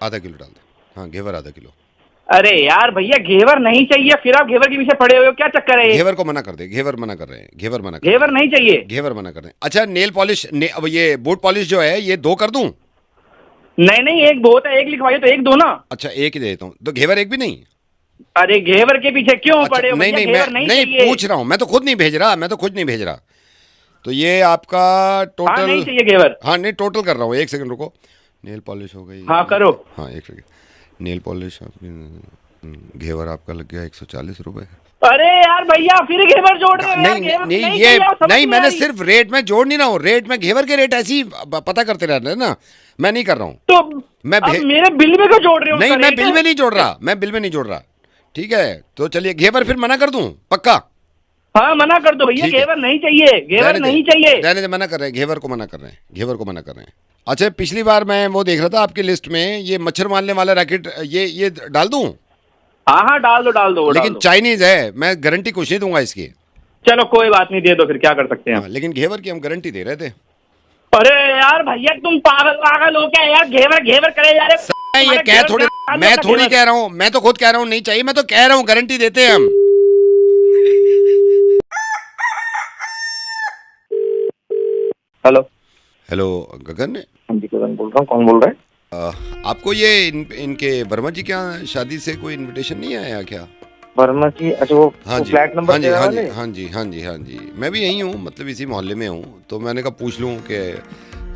आधा किलो डाल दे। हाँ घेवर आधा किलो। अरे यार भैया घेवर नहीं चाहिए, फिर आप घेवर के पीछे पड़े हुए हो, क्या चक्कर है ये? घेवर को मना कर दे, घेवर मना कर रहे हैं, घेवर मना कर, घेवर नहीं चाहिए, घेवर मना कर रहे हैं। अच्छा नेल पॉलिश अब ये बूट पॉलिश जो है ये 2 कर दूं? नहीं एक बहुत है, एक लिखवाइए तो एक दो ना। अच्छा एक ही दे देता हूँ, तो घेवर एक भी नहीं? अरे घेवर के पीछे क्यों अच्छा, पड़े हो? नहीं नहीं पूछ रहा हूँ, मैं तो खुद नहीं भेज रहा, मैं तो खुद नहीं भेज रहा। तो ये आपका टोटल? हाँ नहीं चाहिए घेवर। हाँ नहीं टोटल कर रहा हूँ, 1 सेकंड रुको। नेल पॉलिश हो गई। हाँ करो। हाँ 1 सेकंड। नेल पॉलिश घेवर आपका लग गया 140 रुपए। अरे यार भैया फिर घेवर जोड़ रहे हो? नहीं ये नहीं, मैंने सिर्फ रेट में जोड़ नहीं रहा हूँ, रेट में घेवर के रेट ऐसी पता करते रहते हैं ना, मैं नहीं कर रहा हूँ। तो मैं मेरे बिल में क्यों जोड़ रहे हो? नहीं मैं बिल में नहीं जोड़ रहा, मैं बिल में नहीं जोड़ रहा। ठीक है तो चलिए घेवर फिर मना कर दूं पक्का? हाँ मना कर दो भैया, घेवर नहीं चाहिए, घेवर नहीं चाहिए। रहने दे, मना कर रहे हैं, घेवर को मना कर रहे हैं, घेवर को मना कर रहे हैं। अच्छा पिछली बार मैं वो देख रहा था आपकी लिस्ट में, ये मच्छर मारने वाला रैकेट ये डाल दूं? हाँ डाल दो लेकिन चाइनीज है, मैं गारंटी कुछ नहीं दूंगा इसकी। चलो कोई बात नहीं, दे दो फिर क्या कर सकते हैं। लेकिन घेवर की हम गारंटी दे रहे थे। अरे यार भैया तुम पागल हो क्या यार? घेवर करे यार। ये कह थोड़ी, मैं थोड़ी कह रहा हूँ, मैं तो खुद कह रहा हूँ नहीं चाहिए, मैं तो कह रहा हूँ गारंटी देते हैं हम। हेलो गगन? हाँ जी गगन बोल रहा हूँ, कौन बोल रहा है? आपको ये इनके वर्मा जी क्या शादी से कोई इनविटेशन नहीं आया क्या? वर्मा जी? अच्छा वो फ्लैट नंबर? हाँ जी मैं भी यही हूँ, मतलब इसी मोहल्ले में हूँ, तो मैंने कहा पूछ लूँ कि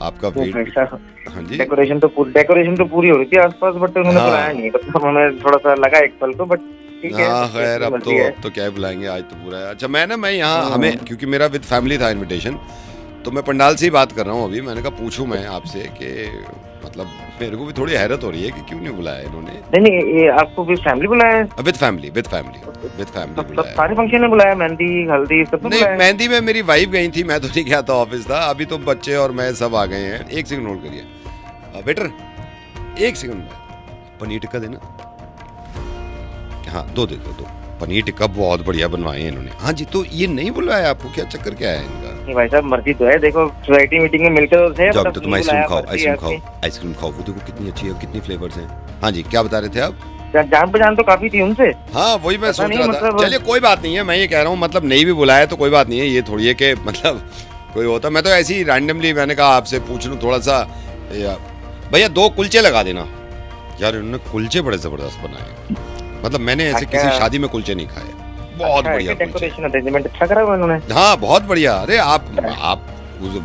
आपका वेट। हाँ जी डेकोरेशन तो पूरी हो रही थी आसपास, बट उन्होंने बुलाया नहीं, मतलब हमें थोड़ा सा लगा एक पल को, बट ठीक है। हाँ खैर अब तो क्या बुलाएंगे, आज तो पूरा है। अच्छा मैं यहाँ हमें, क्योंकि मेरा विद फैमिली था इनविटेशन, तो मैं पंडाल से ही बात कर रहा हूँ अभी। मैंने कहा पूछूं मैं आपसे कि मतलब मेरे को भी थोड़ी हैरत हो रही है कि क्यों नहीं बुलाया इन्होंने। नहीं ये आपको विद फैमिली बुलाया है? विद फैमिली बुलाया। सारे फंक्शन में बुलाया, मेहंदी हल्दी सब? नहीं मेहंदी में मेरी वाइफ गई थी, मैं तो नहीं गया था, ऑफिस था। अभी तो बच्चे और मैं सब आ गए हैं। 1 सेकंड होल्ड करिए वेटर, 1 सेकंड में पनीर टिक्का देना। हाँ 2 दे दो। पनीर टिक्का बहुत बढ़िया बनवाए हैं इन्होंने। हाँ जी तो ये नहीं बुलाया आपको, क्या चक्कर क्या है इनका? नहीं भाई साहब मर्जी तो है, देखो सोसाइटी मीटिंग में मिलकर तो थे। जाओ तो तुम आइसक्रीम खाओ, वो देखो कितनी अच्छी है, कितनी फ्लेवर्स हैं। हाँ जी क्या बता रहे थे आप? जान पहचान तो काफी थी उनसे। हाँ वही मैं सोच रहा था। चलिए कोई बात नहीं है, मैं ये कह रहा हूँ मतलब नहीं भी बुलाया तो कोई बात नहीं है। ये थोड़ी है कि मतलब कोई होता, मैं तो ऐसे ही रैंडमली मैंने कहा आपसे पूछ लूँ थोड़ा सा। भैया 2 कुलचे लगा देना। यार उन्होंने कुलचे बड़े जबरदस्त बनाए, मतलब मैंने ऐसे किसी शादी में कुलचे नहीं खाए। बहुत बढ़िया डेकोरेशन अरेंजमेंट अच्छा करा उन्होंने। हाँ बहुत बढ़िया। अरे आप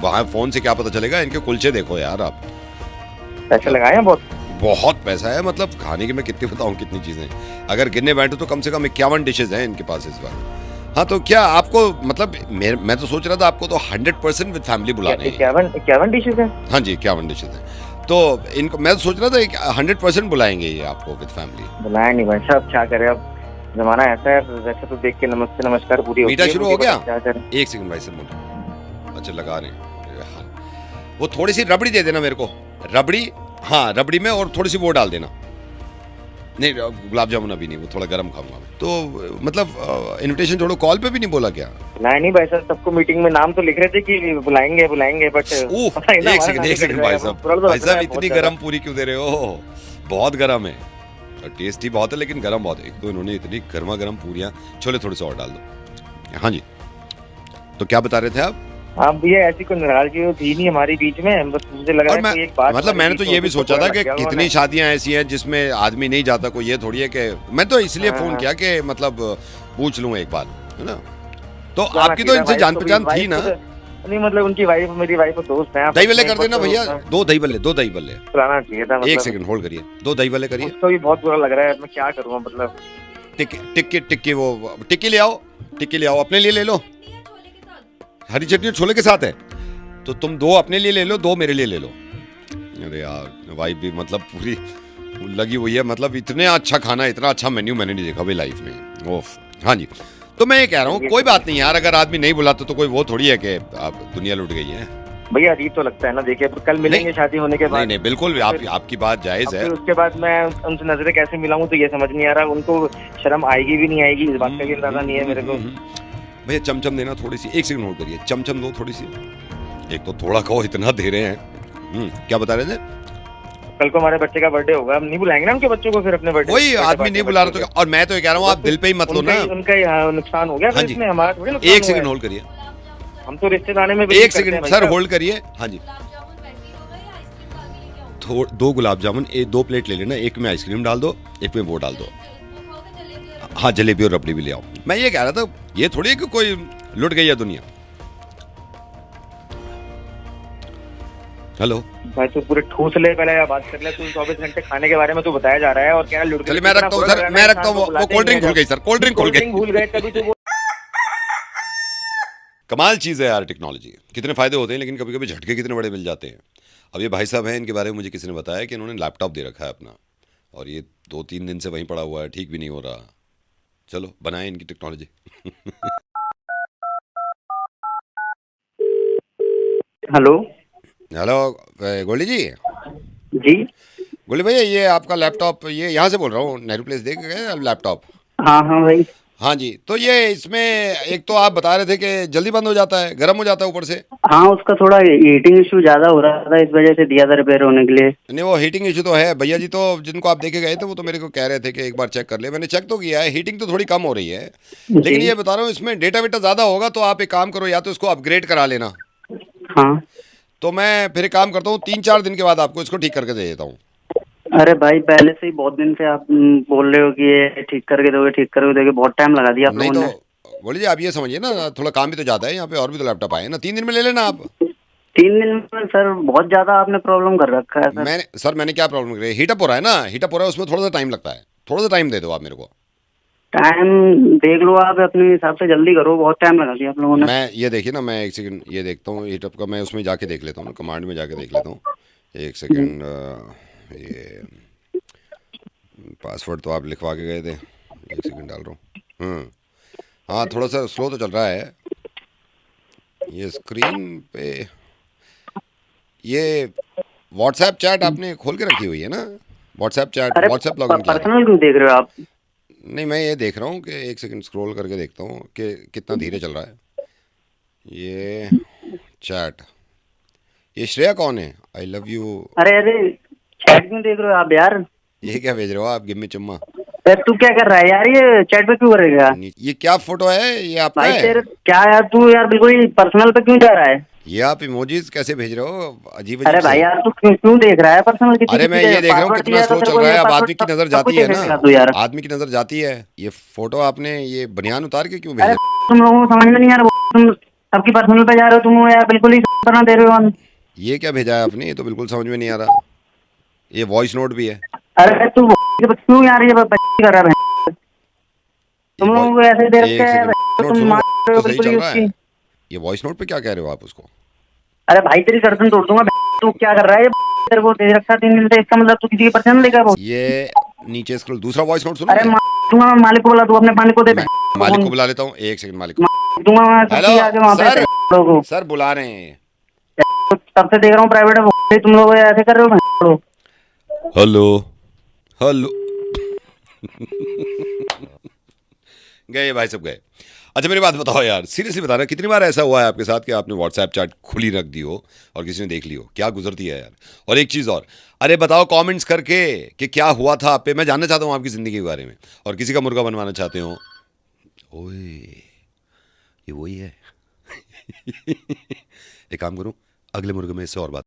वहाँ फोन से क्या पता चलेगा, इनके कुलचे देखो यार आप। पैसे लगाए हैं बहुत पैसा है, मतलब खाने की मैं कितनी बताऊँ कितनी चीजें। अगर गिनने बैठो तो कम से कम 51 डिशेज हैं इनके पास इस बार। हाँ तो क्या आपको मतलब मैं तो सोच रहा था आपको तो 100% विद फैमिली बुला रहे हैं। 51 डिशेज है? हाँ जी 51 डिशेज है। तो इनको मैं तो सोच रहा था 100% बुलाएंगे ये आपको विद फैमिली। बुलाया नहीं भाई साहब, क्या करे अब, जमाना ऐसा है। वैसे तो देख के नमस्ते नमस्कार पूरी होती है। मीठा शुरू हो गया? 1 सेकंड भाई सर। अच्छा लगा रहे हैं, वो थोड़ी सी रबड़ी दे देना मेरे को। रबड़ी, हाँ रबड़ी में और थोड़ी सी वो डाल देना। नहीं गुलाब जामुन अभी नहीं, वो थोड़ा गर्म खाऊंगा। तो मतलब इनविटेशन छोड़ो, कॉल पे भी नहीं बोला क्या? नहीं भाई साहब, सबको मीटिंग में नाम तो लिख रहे थे कि बुलाएंगे बट 1 सेकंड भाई साहब इतनी गर्म पूरी क्यों दे रहे हो? बहुत गर्म है, टेस्टी बहुत है लेकिन गर्म बहुत है। एक तो इन्होंने इतनी गर्मा गर्म पूरियां, छोले थोड़े से और डाल दो। हाँ जी तो क्या बता रहे थे आप? अब ये ऐसी कोई नाराजगी थी नहीं हमारी बीच में, बस मुझे लगा कि एक बात, मतलब मैंने तो ये भी सोचा था कि कितनी शादियां ऐसी हैं जिसमें आदमी नहीं जाता कोई। ये थोड़ी है कि मैं तो इसलिए फोन किया कि मतलब पूछ लूं एक बार, है ना। तो आपकी तो इनसे जान पहचान थी ना? नहीं मतलब उनकी वाइफ मेरी वाइफ दोस्त है। दही बल्ले कर देना भैया, 2 दही बल्ले चलाना चाहिए था। 1 सेकंड होल्ड करिए, 2 दही बल्ले करिए। तो ये बहुत बुरा लग रहा है, मैं क्या करूँ मतलब। टिक्की वो टिक्की ले आओ, अपने लिए ले लो। हरी चटनी छोले के साथ है तो तुम 2 अपने लिए ले लो, 2 मेरे लिए ले लो। अरे यार वाइफ भी मतलब पूरी लगी हुई है, मतलब इतने अच्छा खाना, इतना अच्छा मेन्यू मैंने नहीं देखा भाई लाइफ में। ओफ हाँ जी तो मैं ये कह रहा हूँ कोई बात नहीं यार, अगर आदमी नहीं बुलाता तो कोई वो थोड़ी है कि आप दुनिया लुट गई है। भैया अजीब तो लगता है ना, देखिए कल मिलेंगे शादी होने के बाद। नहीं बिल्कुल आपकी बात जायज है। उसके बाद मैं उनसे नजरें कैसे मिलाऊं तो ये समझ नहीं आ रहा। उनको शर्म आएगी भी नहीं आएगी, इस बात का भी अंदाजा नहीं है मेरे को। भैया चमचम देना थोड़ी सी। 1 सेकंड होल्ड करिए, चमचम दो थोड़ी सी। एक तो थोड़ा कहो, इतना दे रहे हैं। क्या बता रहे थे? कल को हमारे बच्चे का बर्थडे होगा, हम नहीं बुलाएंगे ना उनके बच्चों को फिर अपने बर्थडे। वही आदमी नहीं बुला रहा तो, और मैं तो ये कह रहा हूँ आप दिल पे ही मत लो ना। उनका ही नुकसान हो गया। हाँ जी, हमारा थोड़ी नुकसान। एक सेकंड होल्ड करिए, हम तो रिश्तेदारी में एक सेकंड सर होल्ड करिए। हाँ जी, 2 गुलाब जामुन, 2 प्लेट ले लेना, एक में आइसक्रीम डाल दो, एक में वो डाल दो। हाँ जलेबी और रबड़ी भी ले आओ। मैं ये कह रहा था, ये थोड़ी है कि कोई लुट गई है दुनिया। हेलो भाई, तू पूरे ठूस ले पहले या बात कर ले। तू 24 घंटे खाने के बारे में तू बताया जा रहा है और क्या लुट। चलिए मैं रखता हूँ सर, मैं रखता हूँ। वो कोल्ड ड्रिंक खुल गई सर, कोल्ड ड्रिंक खुल गई। भूल गए तभी तो। कमाल चीज़ है यार टेक्नोलॉजी, कितने फायदे होते हैं लेकिन कभी कभी झटके कितने बड़े मिल जाते हैं। अब ये भाई साहब हैं, इनके बारे में मुझे किसी ने बताया कि इन्होंने लैपटॉप दे रखा है अपना, और ये 2-3 दिन से वहीं पड़ा हुआ है, ठीक भी नहीं हो रहा। चलो बनाए इनकी टेक्नोलॉजी। हेलो हेलो गोल्डी जी। जी गोल्डी भैया, ये आपका लैपटॉप, ये यहाँ से बोल रहा हूँ, नेहरू प्लेस देख गए लैपटॉप? हाँ हाँ भाई। हाँ जी, तो ये इसमें एक तो आप बता रहे थे कि जल्दी बंद हो जाता है, गर्म हो जाता है ऊपर से। हाँ, उसका थोड़ा हीटिंग इशू ज्यादा हो रहा था, इस वजह से दिया था रिपेयर होने के लिए। नहीं, वो हीटिंग इशू तो है भैया जी, तो जिनको आप देखे गए थे वो तो मेरे को कह रहे थे कि एक बार चेक कर ले। मैंने चेक तो किया है, हीटिंग तो थोड़ी कम हो रही है, लेकिन ये बता रहा हूँ इसमें डेटा वेटा ज्यादा होगा, तो आप एक काम करो, या तो इसको अपग्रेड करा लेना। हाँ, तो मैं फिर एक काम करता हूँ, 3-4 दिन के बाद आपको इसको ठीक करके दे देता हूँ। अरे भाई, पहले से ही बहुत दिन से आप बोल रहे हो कि ये ठीक करके दोगे, ठीक करके दोगे, बहुत टाइम लगा दिया आप नहीं लोगों ने। तो बोलिए, आप ये समझिए ना, थोड़ा काम भी तो जाता है यहाँ पे, और भी तो लैपटॉप आए ना, 3 दिन में ले लेना आप। 3 दिन में सर बहुत ज्यादा आपने प्रॉब्लम कर रखा है सर। मैंने क्या प्रॉब्लम करी? हीटअप हो रहा है ना, हीटअप हो रहा है, उसमें थोड़ा सा टाइम लगता है, थोड़ा सा टाइम दे दो आप मेरे को। टाइम देख लो आप अपने हिसाब से, जल्दी करो, बहुत टाइम लगा दिया आप लोगों ने। मैं ये देखिए ना, मैं एक सेकंड ये देखता हूँ हीटअप का, मैं उसमें जाके देख लेता हूँ ना, कमांड में जाके देख लेता हूँ। एक सेकंड, ये पासवर्ड तो आप लिखवा के गए थे, एक सेकंड डाल रहा हूँ। हाँ, थोड़ा सा स्लो तो चल रहा है ये स्क्रीन पे। ये व्हाट्सएप चैट आपने खोल के रखी हुई है ना, व्हाट्सएप चैट, व्हाट्सएप लॉगिन किया? पर्सनल क्यों देख रहे हो आप? नहीं, मैं ये देख रहा हूँ कि एक सेकंड स्क्रॉल करके देखता हूँ कि कितना धीरे चल रहा है ये चैट। ये श्रेया कौन है? I love you. अरे चैट क्यों देख रहे हो आप यार? ये क्या भेज रहे हो आप? गिव मी चुम्मा। तू क्या कर रहा है यार? ये चैट पे क्यों करेगा? ये क्या फोटो है? ये आपका भाई है? तेरे क्या यार, तू यार बिल्कुल ही पर्सनल पे क्यों जा रहा है? ये आप इमोजीज कैसे भेज रहे हो अजीब अरे अजीब भाई से? यार, तू क्यों देख रहा है पर्सनल की? अरे मैं ये देख रहा हूँ कितना स्लो चल रहा है, अब आदमी की नजर जाती है ना, आदमी की नजर जाती है। ये फोटो आपने ये बनियान उतार के क्यों भेजा? तुम लोगों को समझ में नहीं आ रहा, तुम सबकी पर्सनल पे जा रहे हो, तुम यार बिल्कुल ही बना दे रहे हो। ये क्या भेजा है आपने? ये तो बिल्कुल समझ में नहीं आ रहा। ये वॉइस नोट भी है। अरे तू क्यों यार ये बच्ची कर रहा है? तुम लोगों को ऐसे देख के तुम मार रहे हो बिल्कुल ही उसकी। ये वॉइस नोट पे क्या कह रहे हो आप उसको? अरे भाई तेरी गर्दन तोड़ दूंगा। तू क्या कर रहा है? तेरे को दे रखा 3 दिन से, इसका मतलब तू किसी की पर्सनल लेगा वो? ये नीचे स्क्रॉल, दूसरा वॉइस नोट सुनो। अरे दूंगा, मालिक को बुला, तू अपने मालिक को दे। मालिक को बुला लेता हूँ, एक सेकंड। मालिक दूंगा। हेलो सर, बुला रहे हैं। तब से देख रहा हूँ प्राइवेट है, तुम लोग ऐसे कर रहे हो। हेलो हेलो गए भाई सब गए। अच्छा मेरी बात बताओ यार, सीरियसली बता रहा, कितनी बार ऐसा हुआ है आपके साथ कि आपने व्हाट्सएप चैट खुली रख दी हो और किसी ने देख ली हो? क्या गुजरती है यार। और एक चीज़ और, अरे बताओ कमेंट्स करके कि क्या हुआ था आप पे। मैं जानना चाहता हूँ आपकी ज़िंदगी के बारे में, और किसी का मुर्गा बनवाना चाहते हो। ओए ये वही है। एक काम करूँ, अगले मुर्गे में इससे और बात